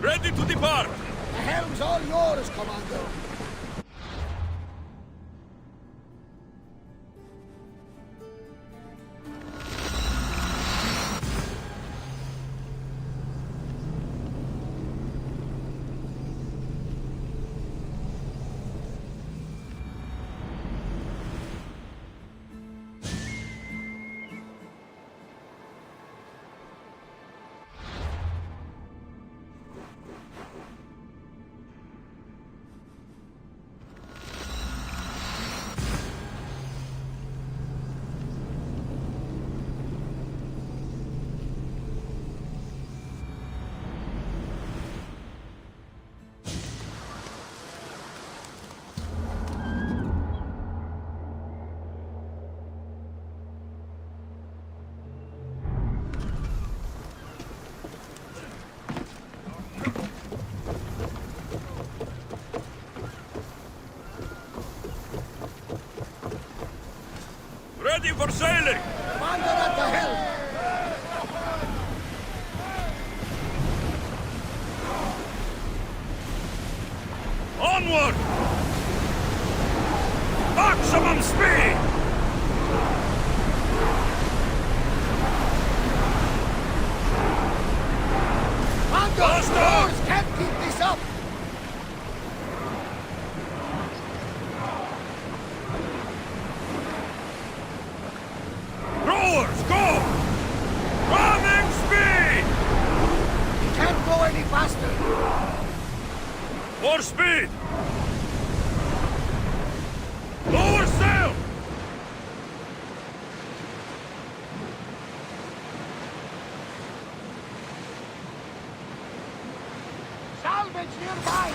Ready to depart! The helm's all yours, Commander. Ready for sailing! Commander at the helm! Onward! Maximum speed! Commander, the oars can't keep this up! Rowers, go! Running speed! We can't go any faster! More speed! Lower sail! Salvage nearby!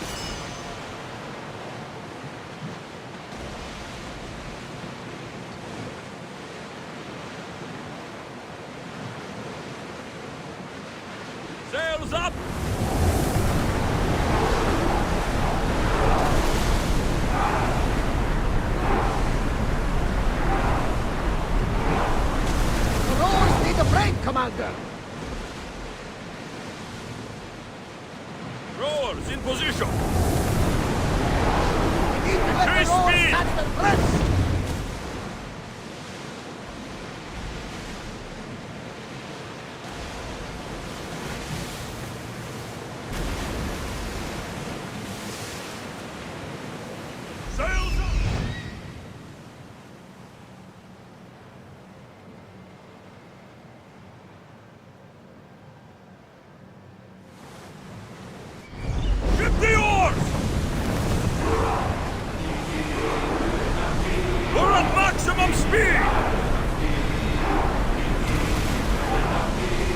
Sails up! The rowers need a break, Commander! Rowers in position! We need to let Increase the rowers speed! catch their breaths! Sails up! Ship the oars! We're at maximum speed!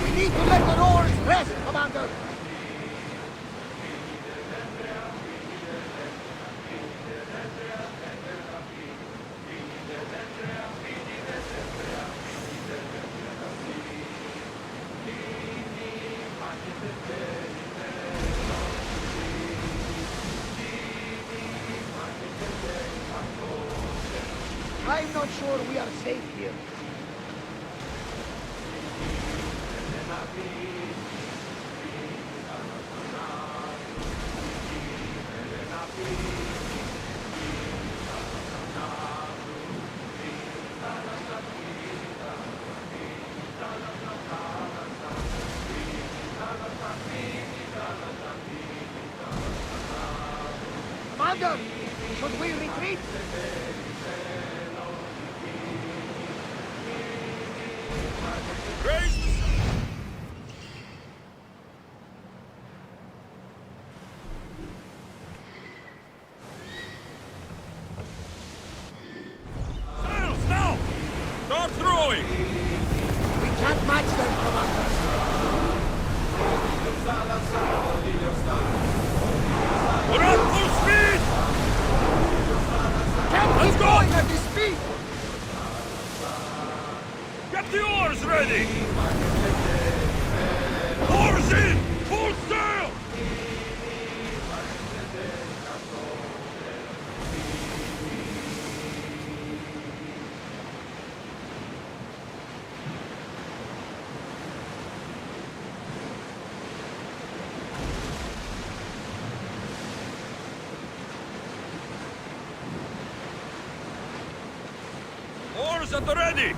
We need to let the rowers rest, Commander! I'm not sure we are safe here. Commander, should we retreat? Raise the sails now! Start throwing! We can't match them, Commander. We're at full speed! Can't Let's keep go! going at this speed! Get the oars ready! Oars in! Full sail! Oars at the ready!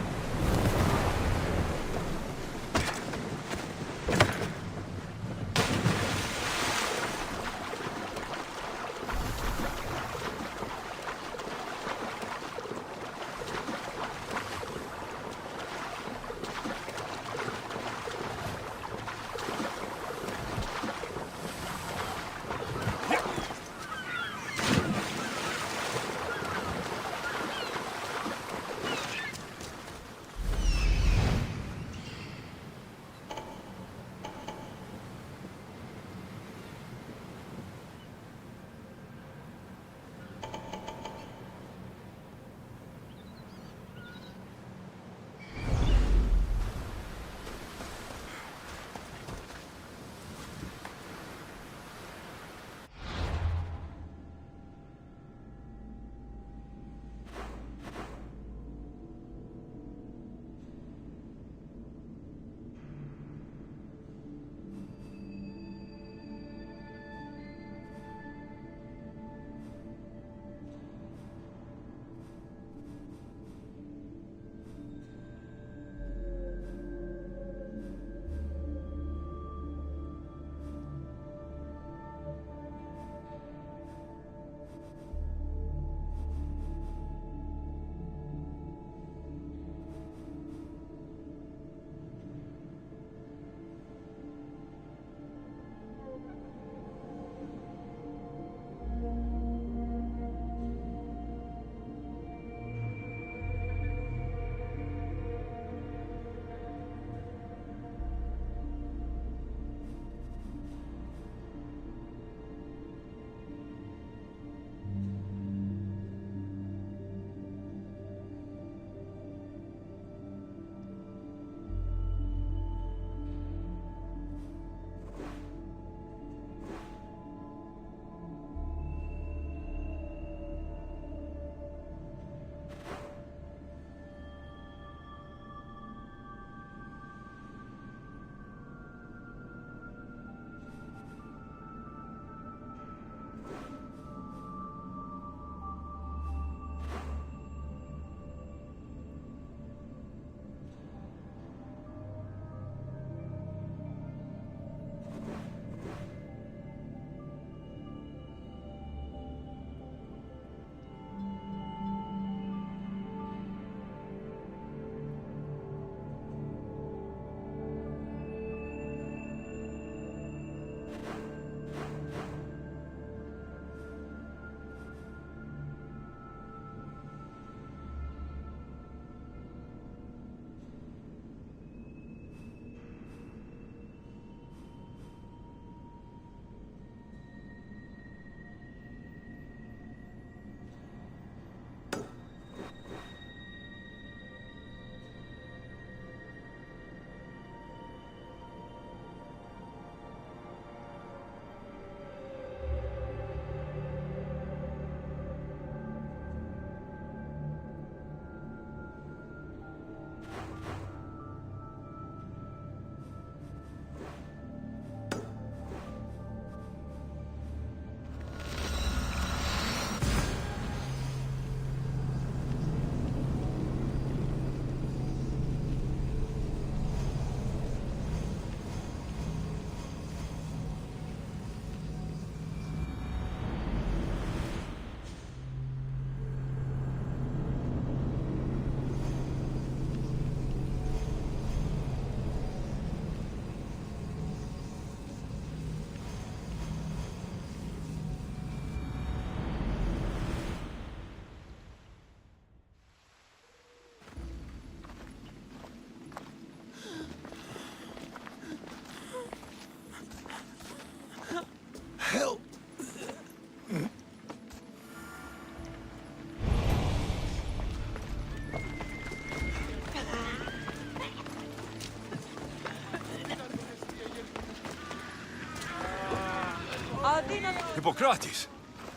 Hippocrates!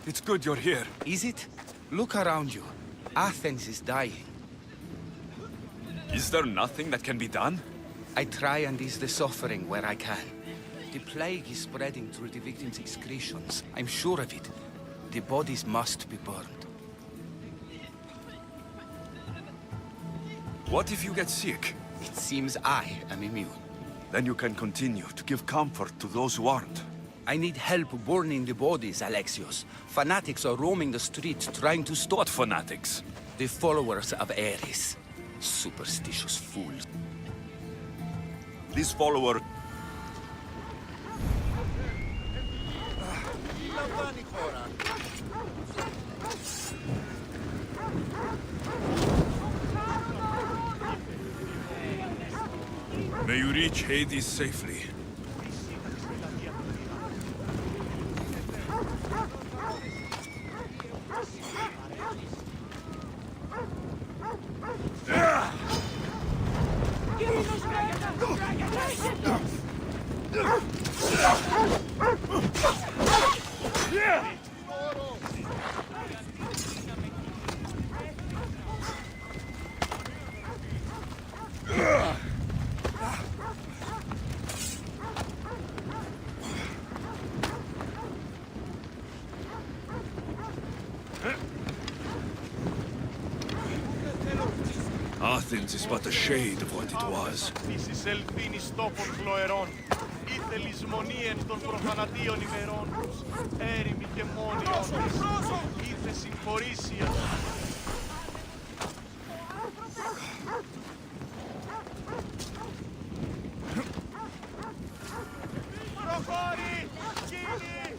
It's good you're here. Is it? Look around you. Athens is dying. Is there nothing that can be done? I try and ease the suffering where I can. The plague is spreading through the victims' excretions. I'm sure of it. The bodies must be burned. What if you get sick? It seems I am immune. Then you can continue to give comfort to those who aren't. I need help burning the bodies, Alexios. Fanatics are roaming the streets trying to stop... What fanatics? The followers of Ares. Superstitious fools. This follower... May you reach Hades safely. Athens is but a shade of what it was. Της ελπίνης τόπων χλωερών, ήθε λησμονίεν των προφανατίων ημερών τους, έρημοι και μόνοι όντες, ήθε συγχωρήσια. Προχώρη, γίνει!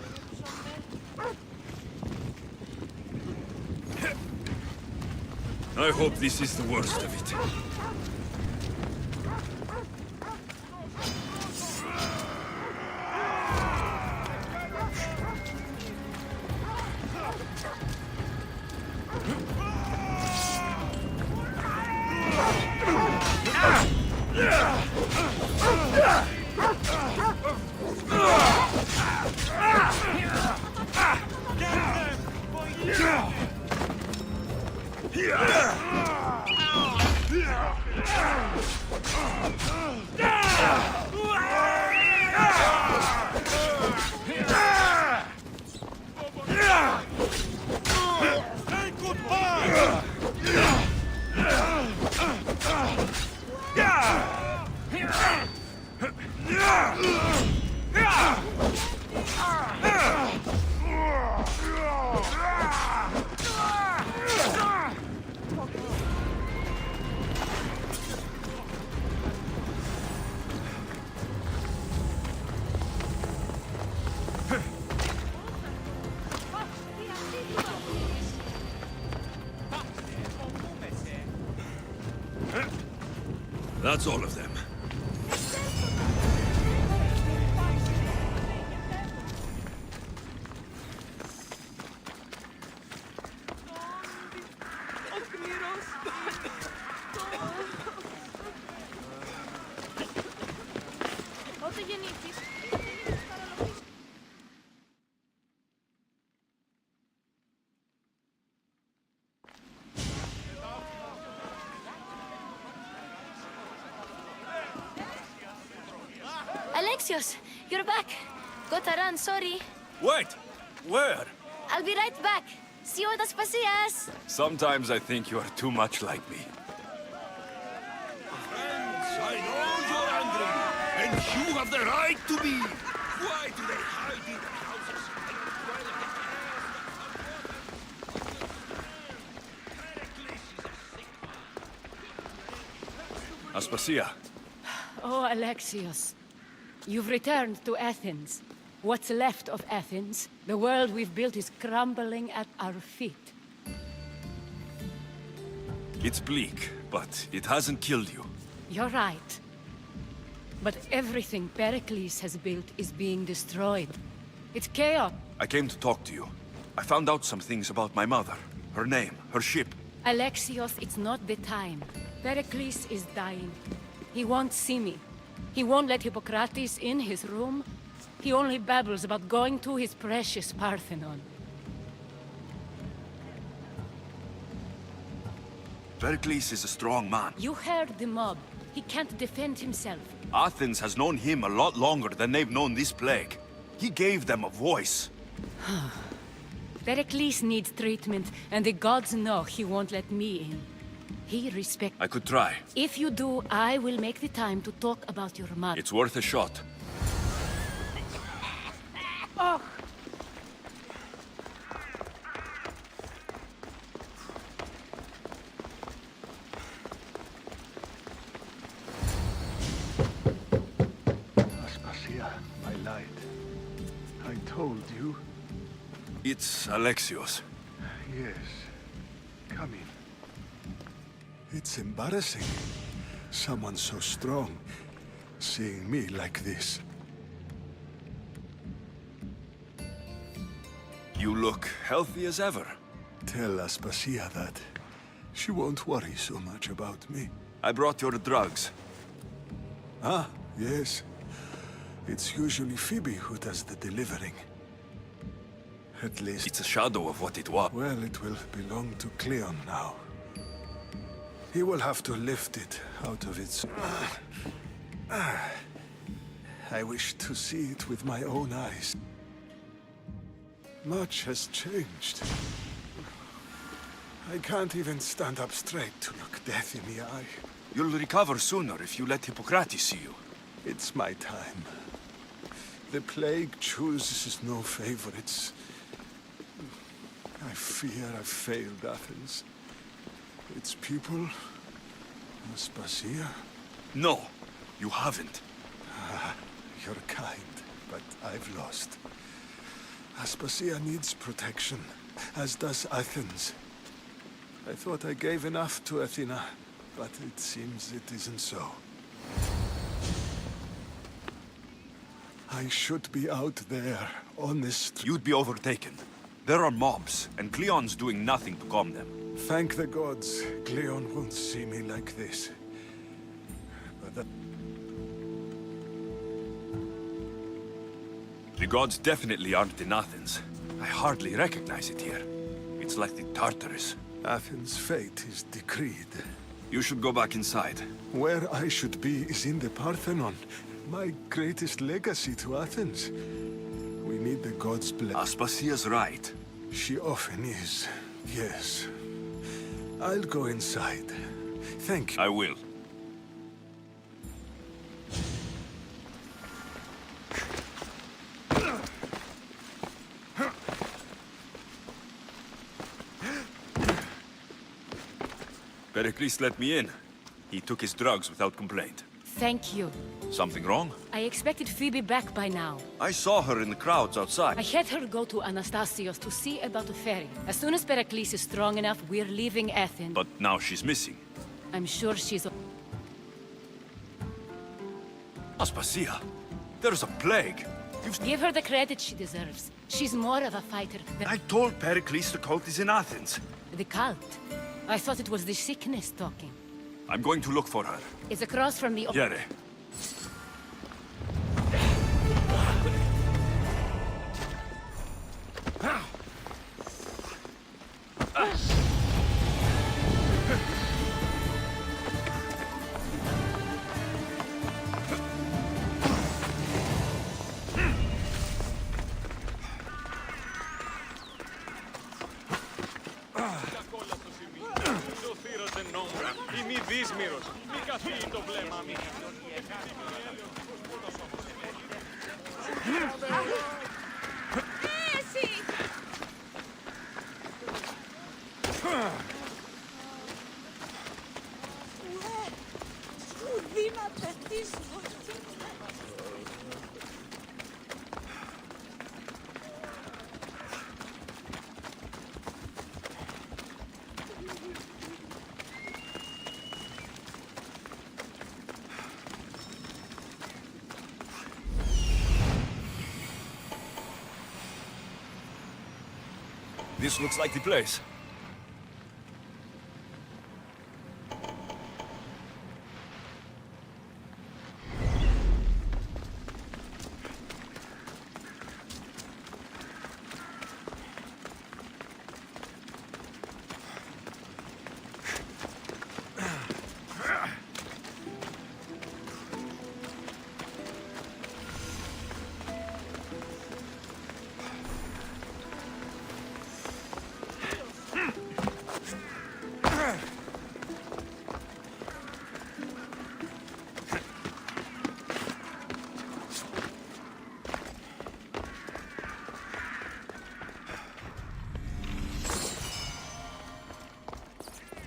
I hope this is the worst of it. That's all of them. Πότε γεννήθηκες? Alexios, you're back. Gotta run, sorry. Wait! Where? I'll be right back. See you at Aspasias. Sometimes I think you are too much like me. I know you're angry, and you have the right to be. Why do they hide in the houses Aspasia. Oh, Alexios. You've returned to Athens. What's left of Athens, the world we've built is crumbling at our feet. It's bleak, but it hasn't killed you. You're right. But everything Pericles has built is being destroyed. It's chaos. I came to talk to you. I found out some things about my mother. Her name, her ship. Alexios, it's not the time. Pericles is dying. He won't see me. He won't let Hippocrates in his room. He only babbles about going to his precious Parthenon. Pericles is a strong man. You heard the mob. He can't defend himself. Athens has known him a lot longer than they've known this plague. He gave them a voice. Pericles needs treatment, and the gods know he won't let me in. He respects... I could try. If you do, I will make the time to talk about your mother. It's worth a shot. Oh! Aspasia, my light. I told you. It's Alexios. Yes. Come in. It's embarrassing. Someone so strong, seeing me like this. You look healthy as ever. Tell Aspasia that. She won't worry so much about me. I brought your drugs. Ah, yes. It's usually Phoebe who does the delivering. At least... It's a shadow of what it was. Well, it will belong to Cleon now. He will have to lift it out of its... I wish to see it with my own eyes. Much has changed. I can't even stand up straight to look death in the eye. You'll recover sooner if you let Hippocrates see you. It's my time. The plague chooses no favorites. I fear I've failed Athens. Its people... Aspasia? No, you haven't. You're kind, but I've lost. Aspasia needs protection, as does Athens. I thought I gave enough to Athena, but it seems it isn't so. I should be out there, on this street. You'd be overtaken. There are mobs, and Cleon's doing nothing to calm them. Thank the gods, Cleon won't see me like this. But that... The gods definitely aren't in Athens. I hardly recognize it here. It's like the Tartarus. Athens' fate is decreed. You should go back inside. Where I should be is in the Parthenon. My greatest legacy to Athens. We need the gods' blessing. Aspasia's right. She often is, yes. I'll go inside. Thank you. I will. Pericles let me in. He took his drugs without complaint. Thank you. Something wrong? I expected Phoebe back by now. I saw her in the crowds outside. I had her go to Anastasios to see about the ferry. As soon as Pericles is strong enough, we're leaving Athens. But now she's missing. I'm sure she's... Aspasia, there's a plague. Give her the credit she deserves. She's more of a fighter than... I told Pericles the cult is in Athens. The cult? I thought it was the sickness talking. I'm going to look for her. It's across from the... Yere. Μη δύσμυρος, μη καθίσει το βλέμμα μη. Εσύ! Σου δίνα πετήσω. This looks like the place.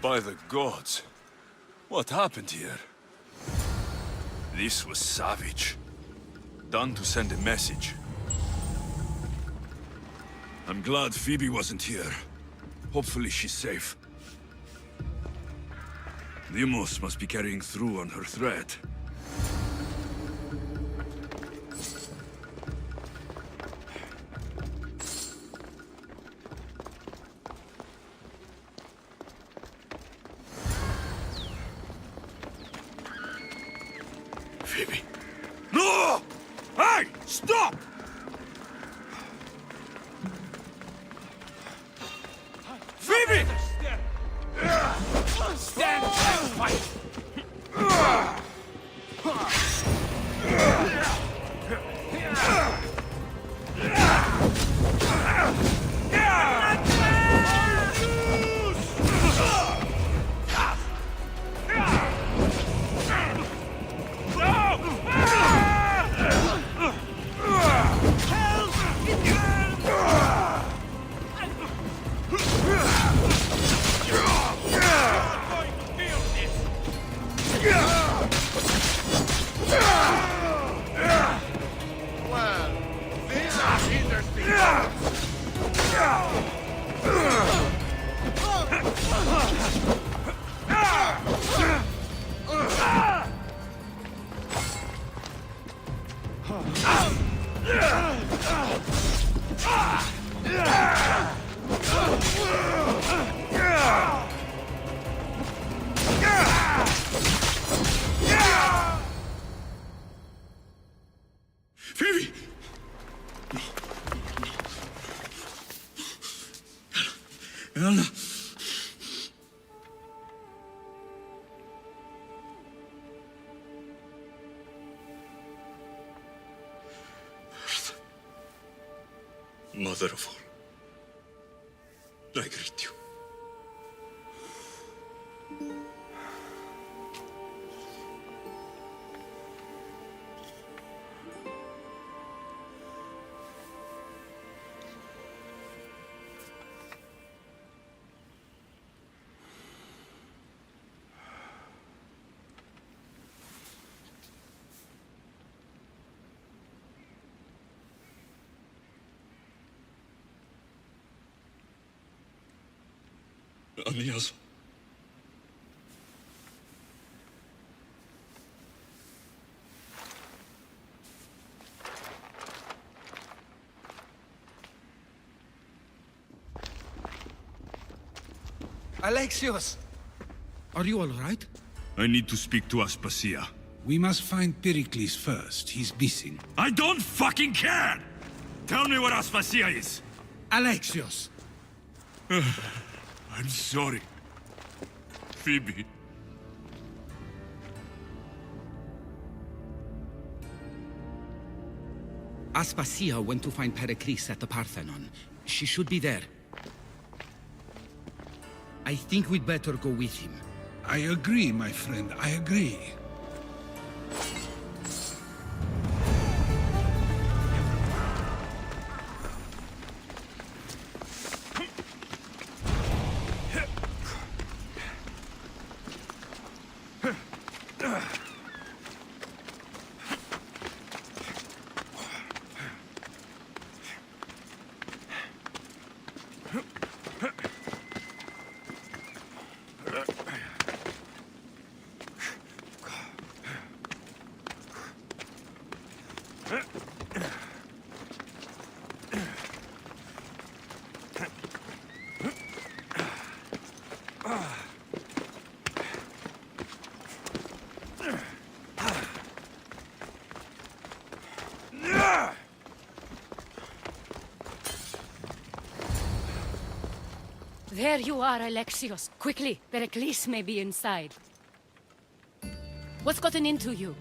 By the gods. What happened here? This was savage. Done to send a message. I'm glad Phoebe wasn't here. Hopefully she's safe. Deimos must be carrying through on her threat. Phoebe. No! Hey! Stop! Phoebe! Stand and fight! Phoebe! Anna! Mother of all, I greet you. Anias. Alexios! Are you all right? I need to speak to Aspasia. We must find Pericles first. He's missing. I don't fucking care! Tell me where Aspasia is! Alexios! I'm sorry. Phoebe. Aspasia went to find Pericles at the Parthenon. She should be there. I think we'd better go with him. I agree, my friend. I agree. There you are, Alexios. Quickly, Pericles may be inside. What's gotten into you?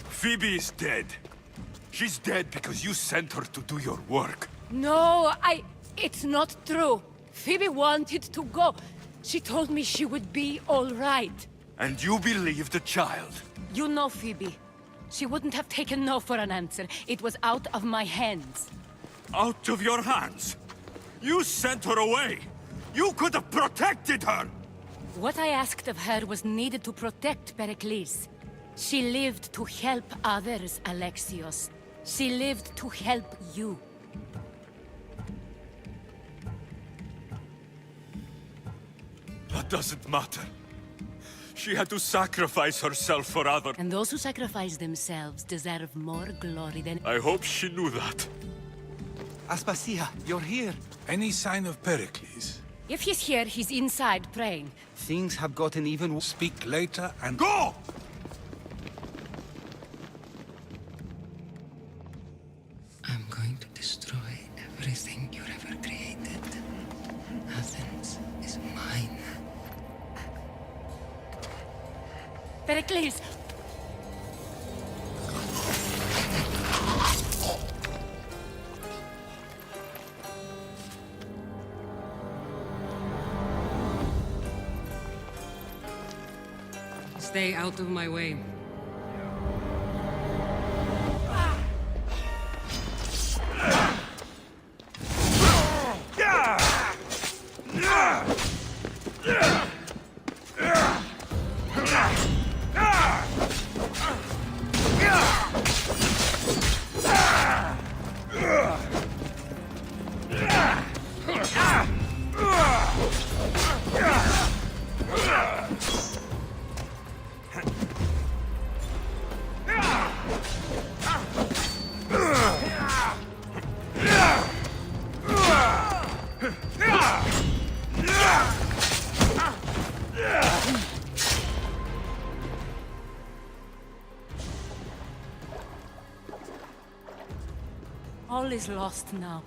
Phoebe is dead. She's dead because you sent her to do your work. No, it's not true. Phoebe wanted to go. She told me she would be all right. And you believe the child? You know Phoebe. She wouldn't have taken no for an answer. It was out of my hands. Out of your hands? You sent her away! You could have protected her! What I asked of her was needed to protect Pericles. She lived to help others, Alexios. She lived to help you. That doesn't matter. She had to sacrifice herself for others. And those who sacrifice themselves deserve more glory than... I hope she knew that. Aspasia, you're here. Any sign of Pericles? If he's here, he's inside praying. Things have gotten even... Speak later and... Go! I'm going to destroy everything you've ever created. Athens is mine. Pericles! Stay out of my way. All is lost now.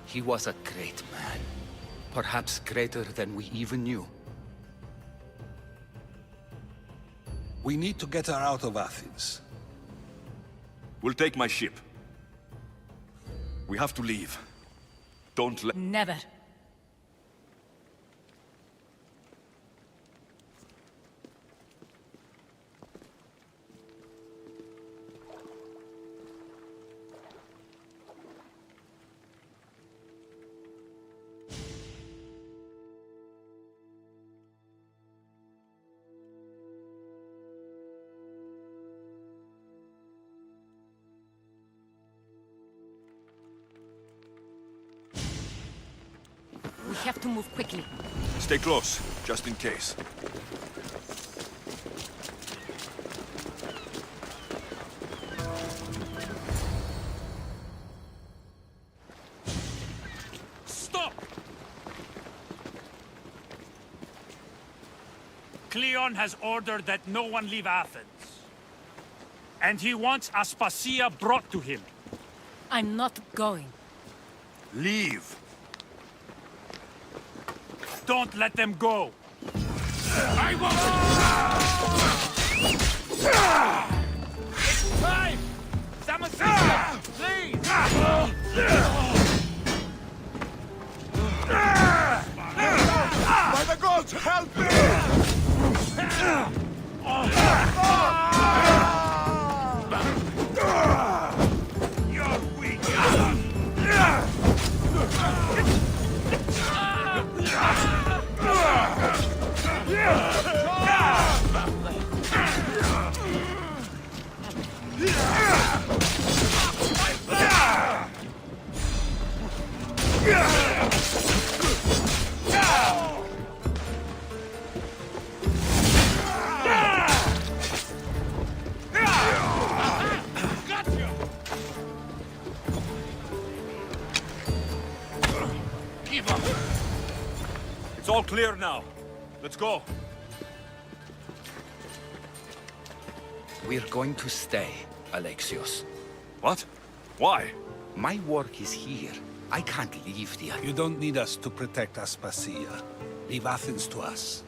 He was a great man. Perhaps greater than we even knew. We need to get her out of Athens. We'll take my ship. We have to leave. Don't let... Never. We have to move quickly. Stay close, just in case. Stop! Cleon has ordered that no one leave Athens. And he wants Aspasia brought to him. I'm not going. Leave! Don't let them go! I won't! It's time! Samothrace, please! By the gods, help me! You're weak! It's all clear now. Let's go. We're going to stay, Alexios. What? Why? My work is here. I can't leave the... You don't need us to protect Aspasia. Leave Athens to us.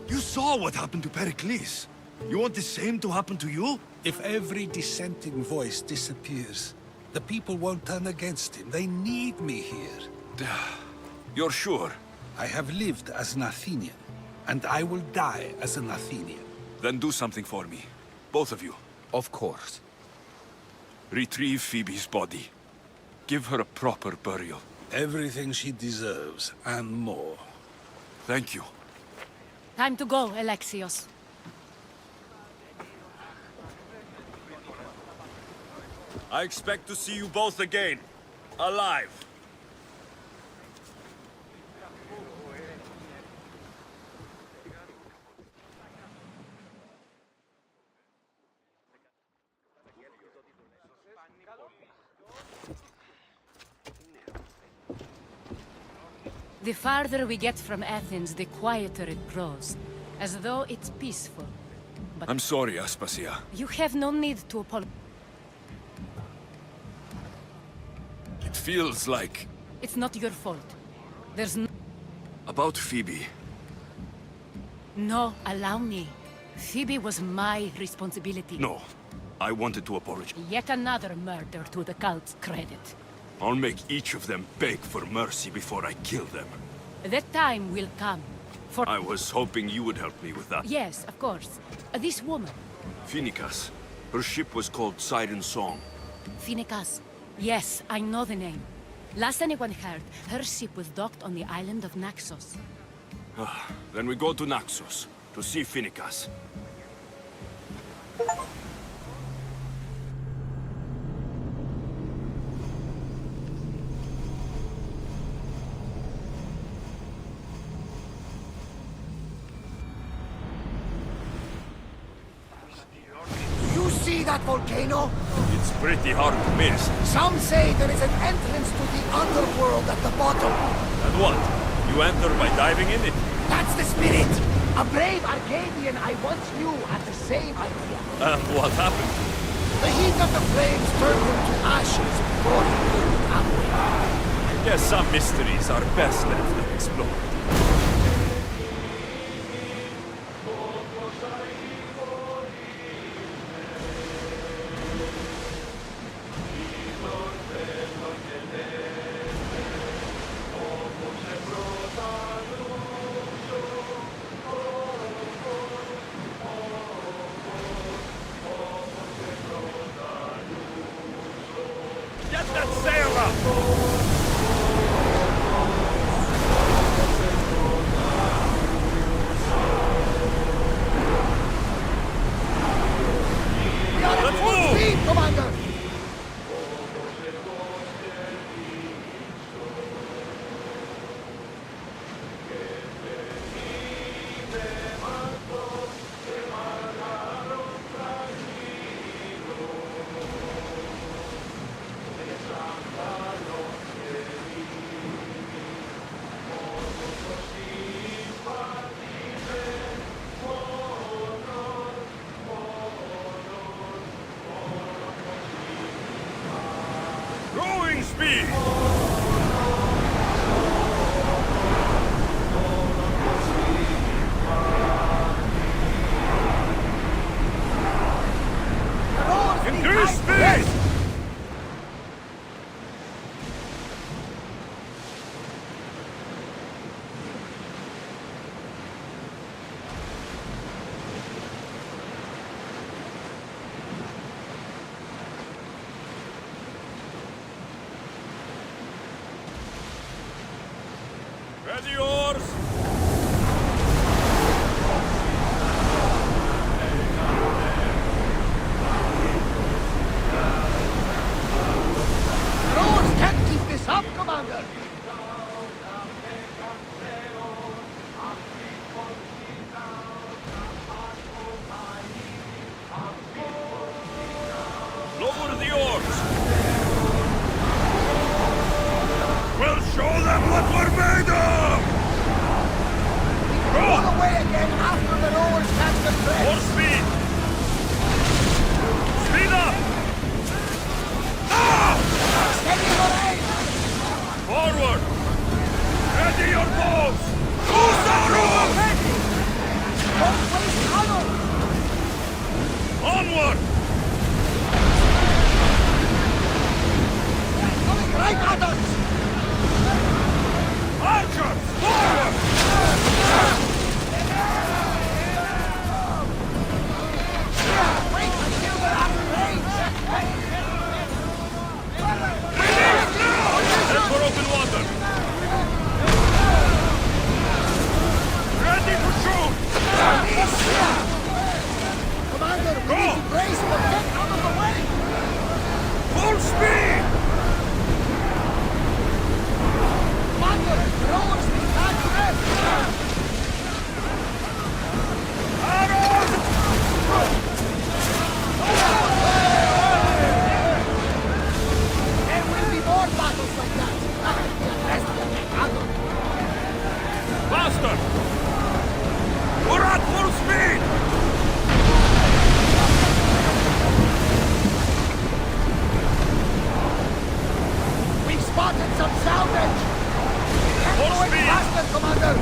You saw what happened to Pericles. You want the same to happen to you? If every dissenting voice disappears, the people won't turn against him. They need me here. You're sure? I have lived as an Athenian, and I will die as an Athenian. Then do something for me. Both of you. Of course. Retrieve Phoebe's body. Give her a proper burial. Everything she deserves, and more. Thank you. Time to go, Alexios. I expect to see you both again. Alive. The farther we get from Athens, the quieter it grows. As though it's peaceful. But I'm sorry, Aspasia. you have no need to apologize. It feels like... It's not your fault. There's no... About Phoebe. No, allow me. Phoebe was my responsibility. No. I wanted to apologize. Yet another murder to the cult's credit. I'll make each of them beg for mercy before I kill them. That time will come. For... I was hoping you would help me with that. Yes, of course. This woman. Phoenicas. Her ship was called Siren Song. Phoenicas. Yes, I know the name. Last anyone heard, her ship was docked on the island of Naxos. Then we go to Naxos, to see Phoenicas. You see that volcano? It's pretty hard to miss. Some say there is an entrance to the underworld at the bottom. And what? You enter by diving in it? That's the spirit! A brave Arcadian I once knew had the same idea. And what happened? The heat of the flames turned him to ashes before he could come. I guess some mysteries are best left unexplored. Get that sail up! Let's move! Speed, Commander! Growing speed! Increase speed! Ready yours! Rose can't keep this up, Commander! Lower the oars! We'll show them what we're made of! Faster! We're at full speed! We spotted some salvage! We're going faster, Commander!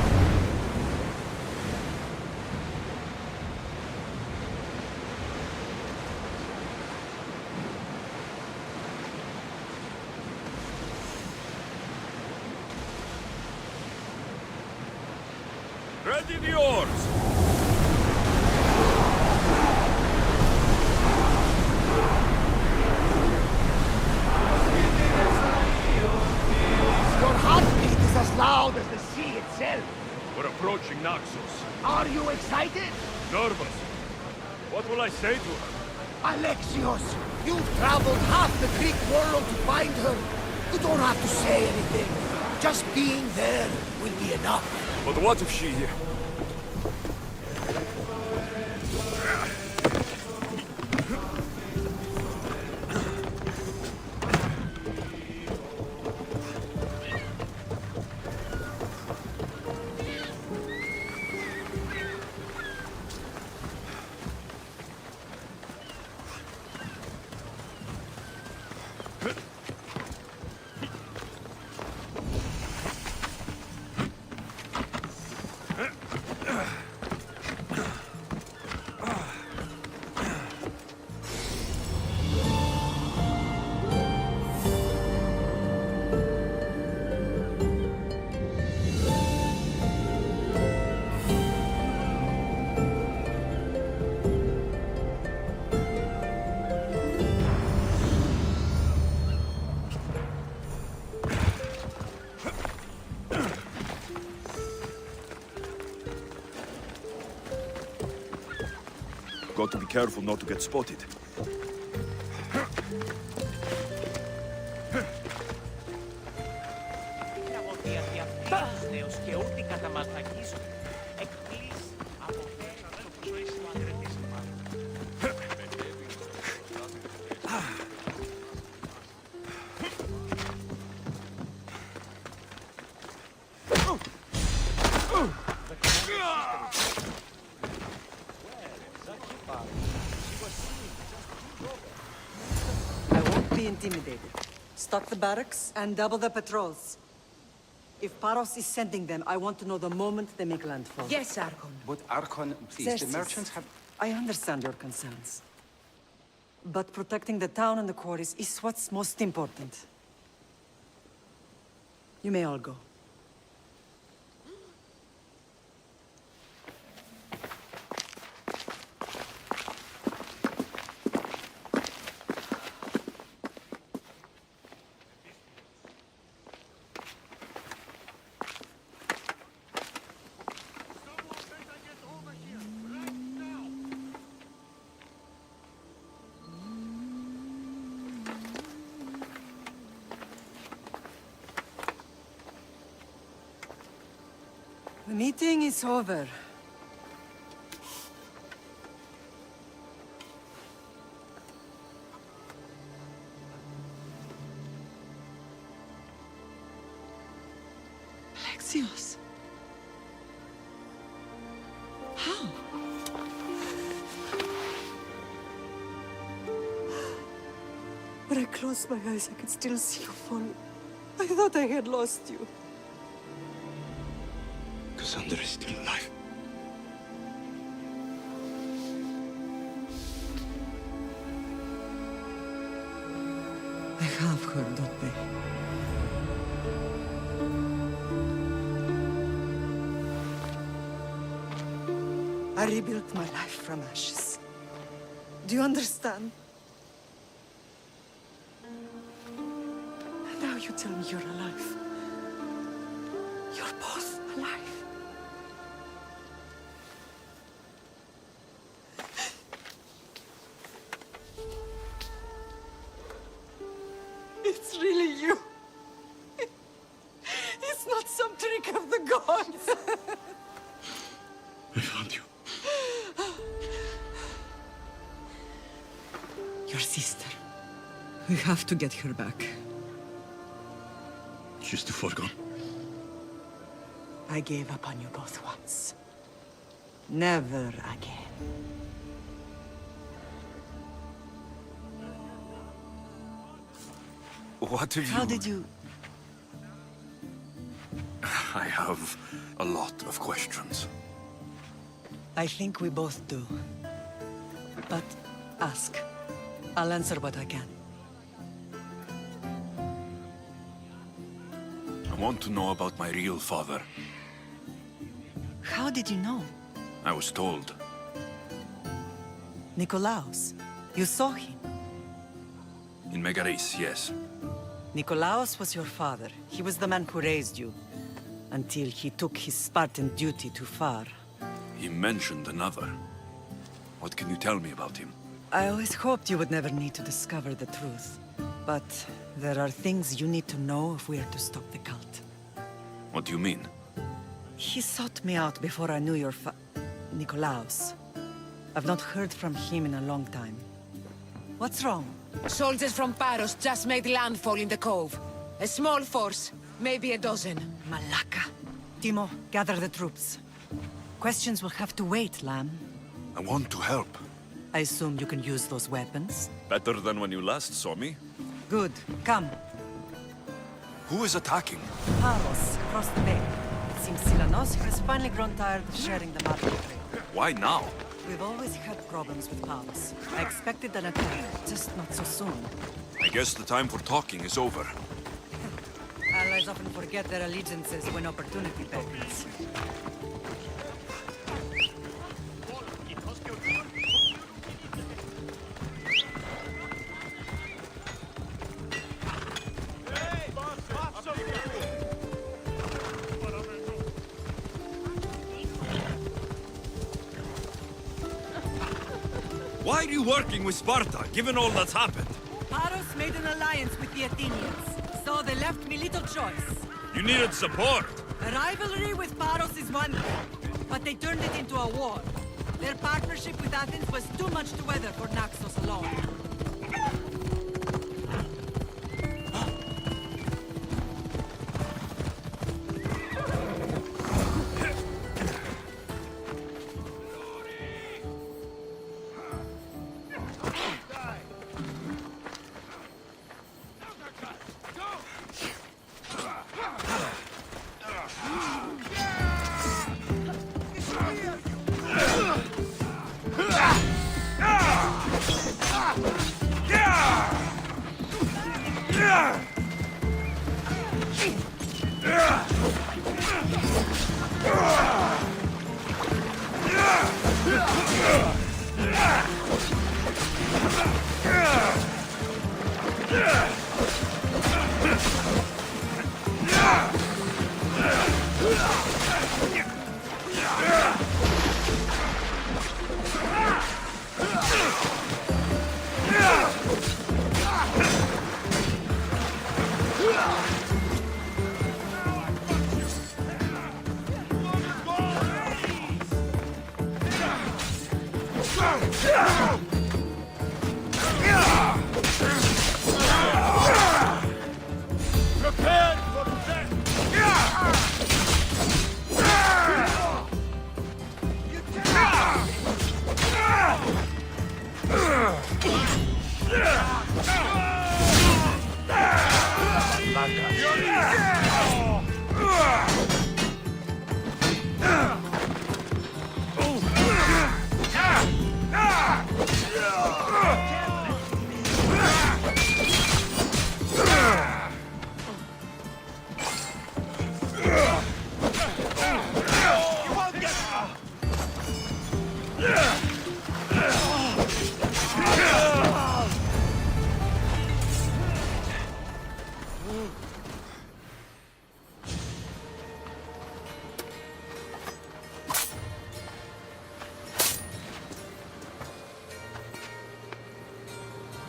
Ready the oars! Your heartbeat is as loud as the sea itself. We're approaching Naxos. Are you excited? Nervous. What will I say to her? Alexios, you've traveled half the Greek world to find her. You don't have to say anything. Just being there will be enough. But what if she... Got to be careful not to get spotted. I won't be intimidated. Stock the barracks and double the patrols. If Paros is sending them, I want to know the moment they make landfall. Yes, Archon. But Archon, please, Xerxes, the merchants have... I understand your concerns. But protecting the town and the quarries is what's most important. You may all go. The meeting is over. Alexios. How? When I closed my eyes, I could still see you fall. I thought I had lost you. Cassandra is still alive. I have her, don't they? I rebuilt my life from ashes. Do you understand? And now you tell me you're alive. You're both alive. It's really you. It's not some trick of the gods. I found you. Your sister. We have to get her back. She's too far gone. I gave up on you both once. Never again. What have How did you... I have a lot of questions. I think we both do. But ask. I'll answer what I can. I want to know about my real father. How did you know? I was told. Nikolaos. You saw him. In Megaris, yes. Nikolaos was your father. He was the man who raised you. Until he took his Spartan duty too far. He mentioned another. What can you tell me about him? I always hoped you would never need to discover the truth. But there are things you need to know if we are to stop the cult. What do you mean? He sought me out before I knew your Nikolaos. I've not heard from him in a long time. What's wrong? Soldiers from Paros just made landfall in the cove. A small force, maybe a dozen. Malaka. Timo, gather the troops. Questions will have to wait, Lamb. I want to help. I assume you can use those weapons? Better than when you last saw me. Good. Come. Who is attacking? Paros, across the bay. It seems Silanos has finally grown tired of sharing the market trade. Why now? We've always had problems with Paros. I expected an attack, just not so soon. I guess the time for talking is over. Allies often forget their allegiances when opportunity beckons. Why are you working with Sparta, given all that's happened? Paros made an alliance with the Athenians, so they left me little choice. You needed support. A rivalry with Paros is one thing, but they turned it into a war. Their partnership with Athens was too much to weather for Naxos alone.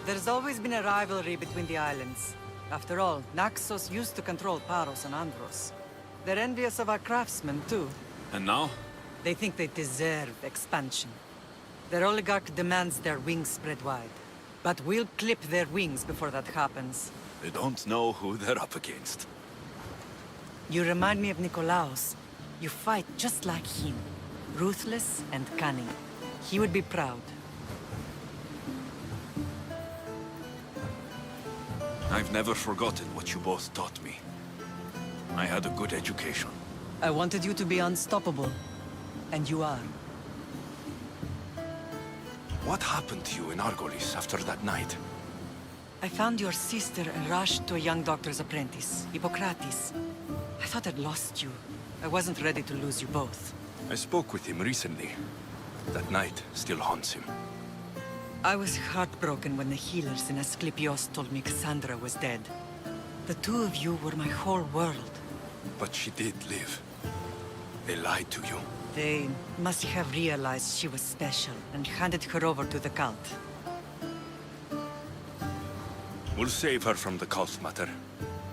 There's always been a rivalry between the islands. After all, Naxos used to control Paros and Andros. They're envious of our craftsmen, too. And now? They think they deserve expansion. Their oligarch demands their wings spread wide. But we'll clip their wings before that happens. They don't know who they're up against. You remind me of Nikolaos. You fight just like him. Ruthless and cunning. He would be proud. I've never forgotten what you both taught me. I had a good education. I wanted you to be unstoppable. And you are. What happened to you in Argolis after that night? I found your sister and rushed to a young doctor's apprentice, Hippocrates. I thought I'd lost you. I wasn't ready to lose you both. I spoke with him recently. That night still haunts him. I was heartbroken when the healers in Asclepios told me Cassandra was dead. The two of you were my whole world. But she did live. They lied to you. They must have realized she was special and handed her over to the cult. We'll save her from the cult, Mater.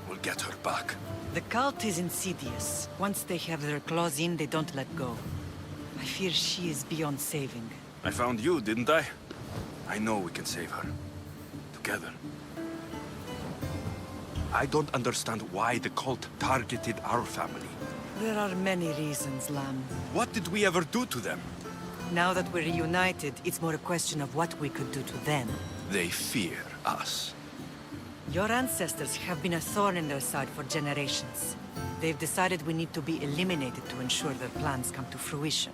We'll get her back. The cult is insidious. Once they have their claws in, they don't let go. I fear she is beyond saving. I found you, didn't I? I know we can save her. Together. I don't understand why the cult targeted our family. There are many reasons, Lamb. What did we ever do to them? Now that we're reunited, it's more a question of what we could do to them. They fear us. Your ancestors have been a thorn in their side for generations. They've decided we need to be eliminated to ensure their plans come to fruition.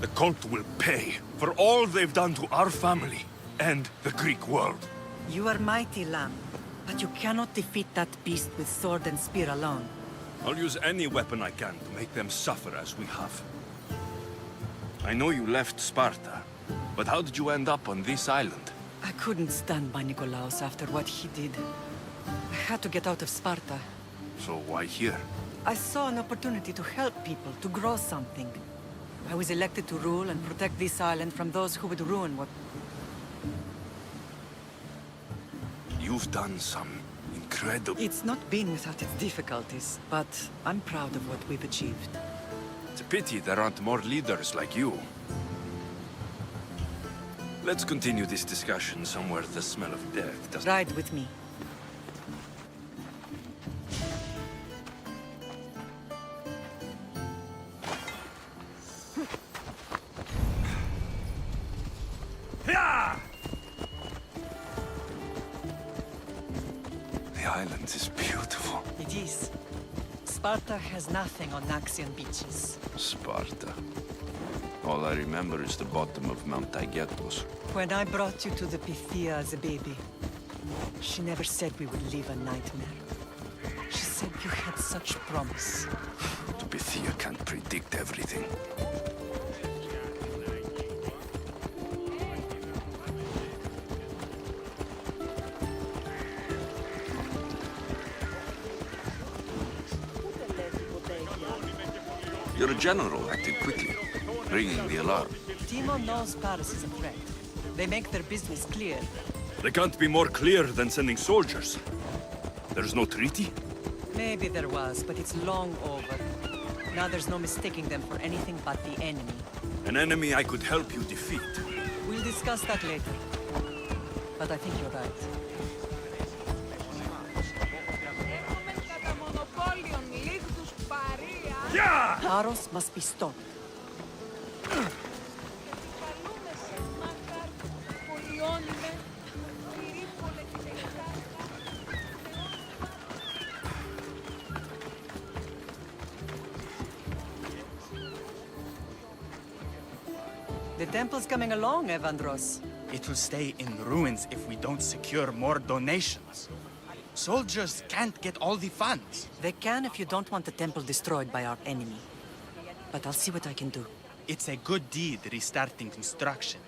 The cult will pay for all they've done to our family and the Greek world. You are mighty, Lamb, but you cannot defeat that beast with sword and spear alone. I'll use any weapon I can to make them suffer as we have. I know you left Sparta, but how did you end up on this island? I couldn't stand by Nikolaos after what he did. I had to get out of Sparta. So why here? I saw an opportunity to help people, to grow something. I was elected to rule and protect this island from those who would ruin what... You've done some incredible... It's not been without its difficulties, but I'm proud of what we've achieved. It's a pity there aren't more leaders like you. Let's continue this discussion somewhere the smell of death doesn't... Ride with me. The island is beautiful. It is. Sparta has nothing on Naxian beaches. Sparta. All I remember is the bottom of Mount Taygetos. When I brought you to the Pythia as a baby, she never said we would live a nightmare. She said you had such promise. The Pythia can't predict everything. Your general acted quickly, ringing the alarm. Timo knows Paris is a threat. They make their business clear. They can't be more clear than sending soldiers. There's no treaty? Maybe there was, but it's long over. Now there's no mistaking them for anything but the enemy. An enemy I could help you defeat. We'll discuss that later. But I think you're right. Yeah! Paros must be stopped. The temple's coming along, Evandros. It will stay in ruins if we don't secure more donations. Soldiers can't get all the funds. They can if you don't want the temple destroyed by our enemy. But I'll see what I can do. It's a good deed restarting construction.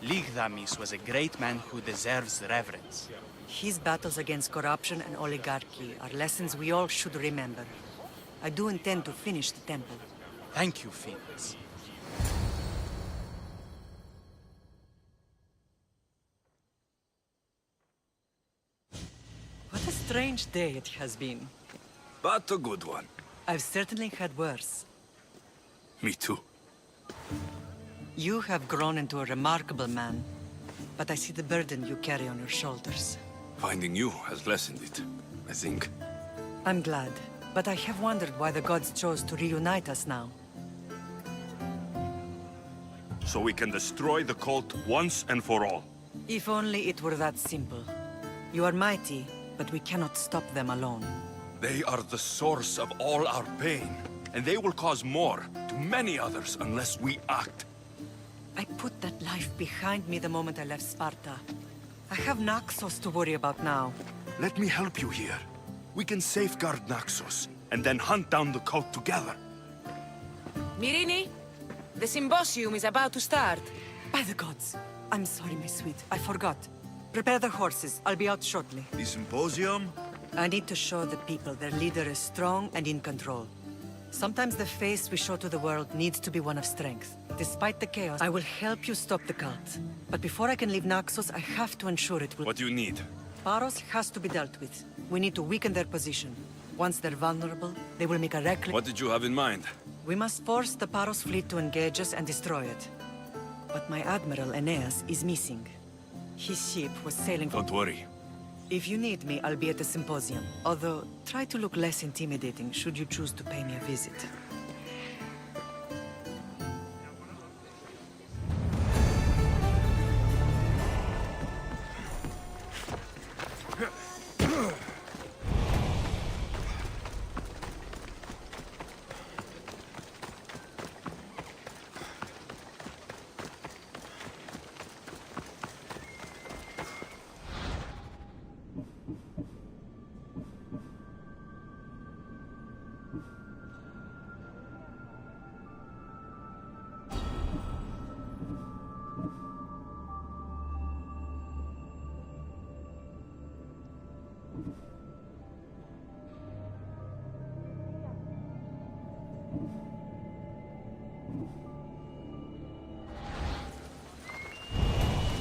Ligdamis was a great man who deserves reverence. His battles against corruption and oligarchy are lessons we all should remember. I do intend to finish the temple. Thank you, Phoenix. What a strange day it has been. But a good one. I've certainly had worse. Me too. You have grown into a remarkable man, but I see the burden you carry on your shoulders. Finding you has lessened it, I think. I'm glad, but I have wondered why the gods chose to reunite us now. So we can destroy the cult once and for all. If only it were that simple. You are mighty, but we cannot stop them alone. They are the source of all our pain, and they will cause more to many others unless we act. I put that life behind me the moment I left Sparta. I have Naxos to worry about now. Let me help you here. We can safeguard Naxos, and then hunt down the cult together. Myrrine, the symposium is about to start. By the gods! I'm sorry, my sweet. I forgot. Prepare the horses. I'll be out shortly. The symposium? I need to show the people their leader is strong and in control. Sometimes the face we show to the world needs to be one of strength. Despite the chaos, I will help you stop the cult. But before I can leave Naxos, I have to ensure it will... What do you need? Paros has to be dealt with. We need to weaken their position. Once they're vulnerable, they will make a reckless... What did you have in mind? We must force the Paros fleet to engage us and destroy it. But my admiral, Aeneas, is missing. His ship was sailing from... Don't worry. If you need me, I'll be at the symposium. Although, try to look less intimidating should you choose to pay me a visit.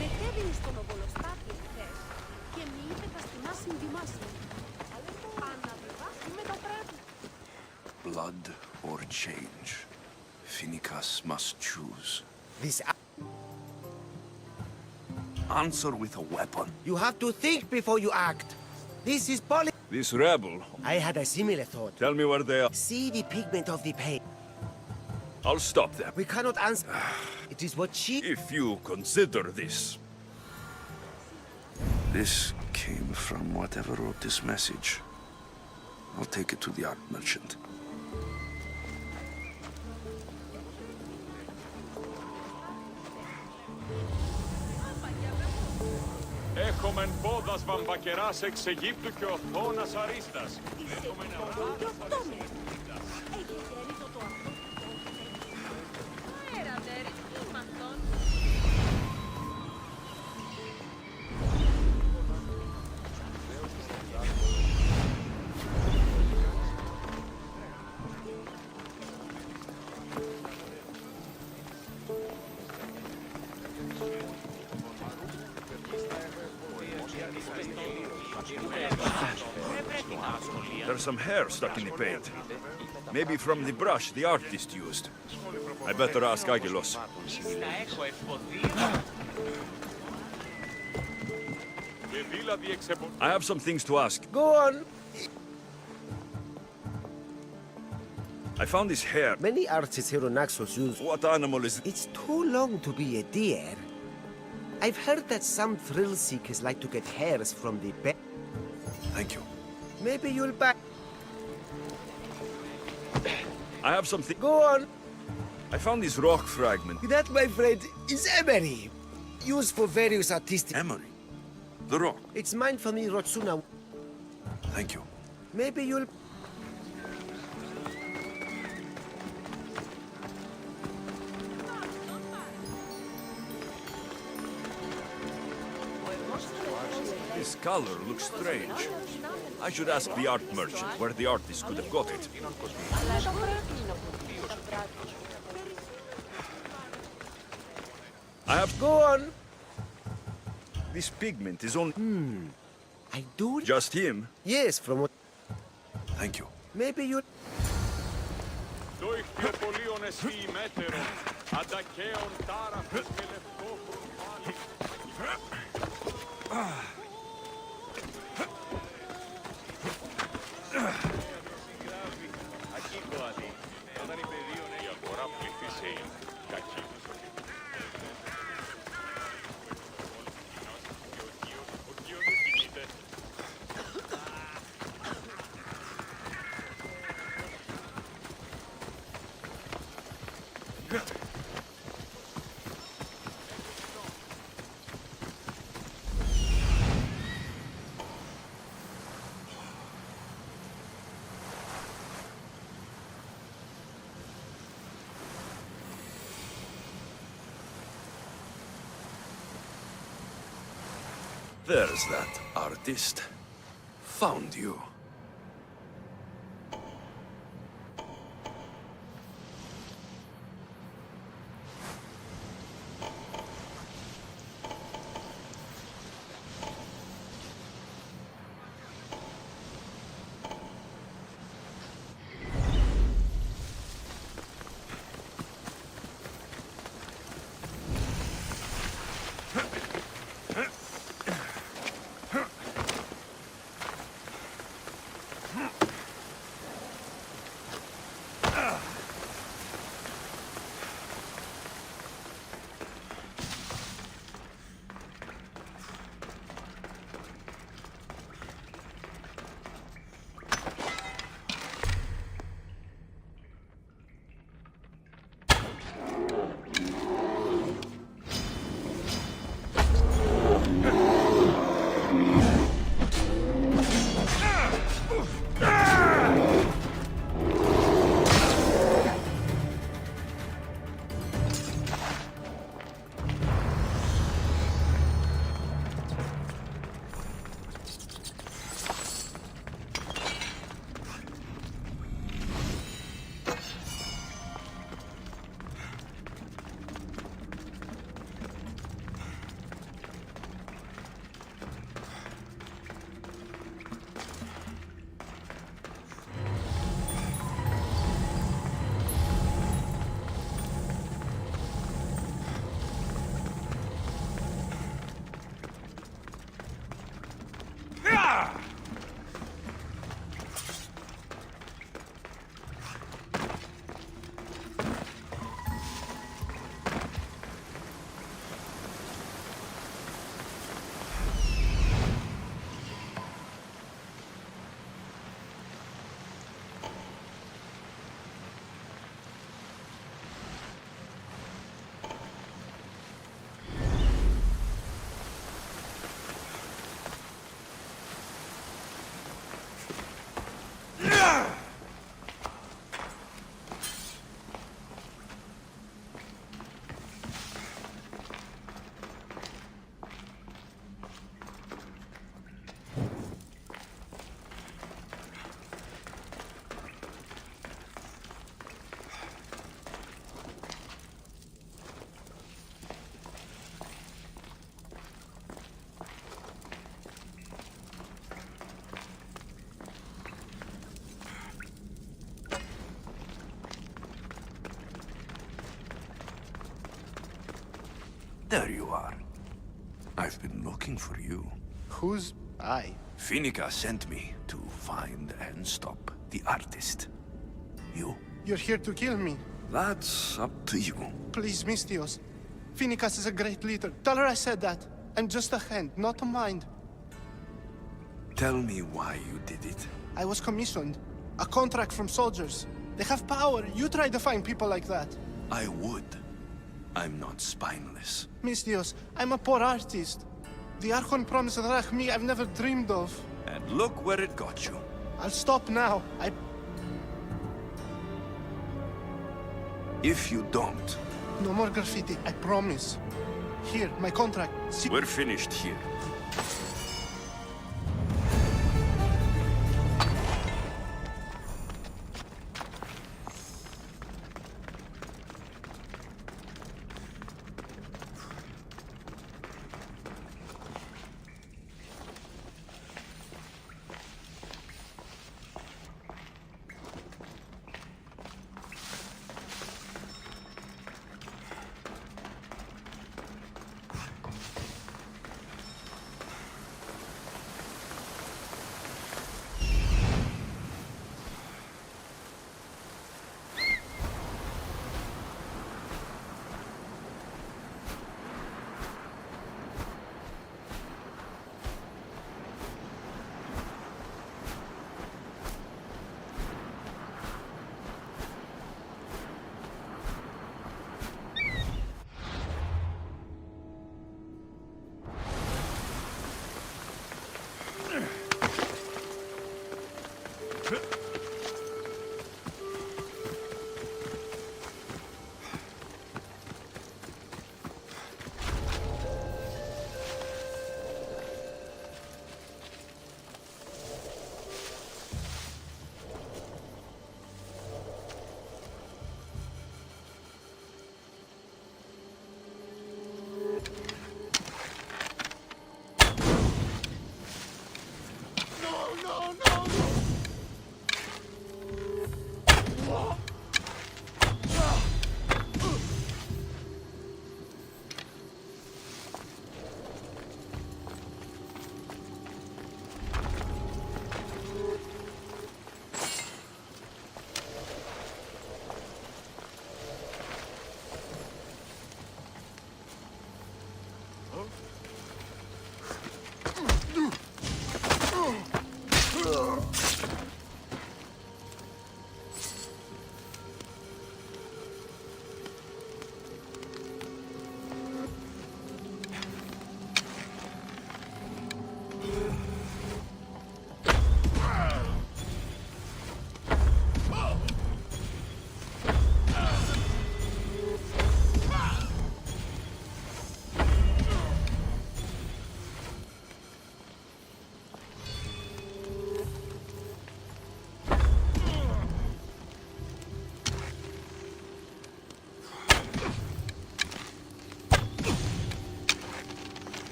Μετέβηνε στον Οβολοστάτη εχθές και μη είπε τα στενά συνδυμάσια. Αναβιβάσει με το πράγμα. Blood or change. Phoenicus must choose. This... Answer with a weapon. You have to think before you act. This is This rebel. I had a similar thought. Tell me where they are. See the pigment of the paint. I'll stop them. We cannot answer. It is what she... If you consider this. This came from whatever wrote this message. I'll take it to the art merchant. Έχομεν πόδας βαμβακεράς εξ Αιγύπτου και οθόνας αρίστας. There's some hair stuck in the paint. Maybe from the brush the artist used. I better ask Agilos. I have some things to ask. Go on. I found this hair. Many artists here on Naxos use... What animal is it? It's too long to be a deer. I've heard that some thrill seekers like to get hairs from the bed. Thank you. Maybe you'll buy... I have something. Go on. I found this rock fragment. That, my friend, is emery. Used for various artistic... Emery? The rock? It's mine for me, Rotsuna. Thank you. Maybe you'll... This color looks strange. I should ask the art merchant where the artist could have got it. I have... Go on. This pigment is only... I do... Just him? Yes, from what... Thank you. Maybe you... Το ηχθιοπολίον εσύ ημέτερον, αντακαίων τάραχος και λευκό χρονφάλι. There's that artist. Found you. There you are. I've been looking for you. Who's I? Finica sent me to find and stop the artist. You? You're here to kill me. That's up to you. Please, Mistios. Finicas is a great leader. Tell her I said that. I'm just a hand, not a mind. Tell me why you did it. I was commissioned. A contract from soldiers. They have power. You try to find people like that. I would. I'm not spineless. Mistios, I'm a poor artist. The Archon promised Rachmi I've never dreamed of. And look where it got you. I'll stop now. If you don't... No more graffiti, I promise. Here, my contract. We're finished here.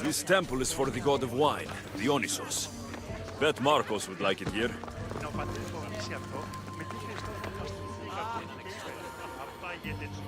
This temple is for the god of wine, Dionysos. Bet Marcos would like it here. Να ο πατέρας φοβήσει αυτό, με τι Χριστό θα φαστηθεί κάποιον. Αυτά γιατί έτσι.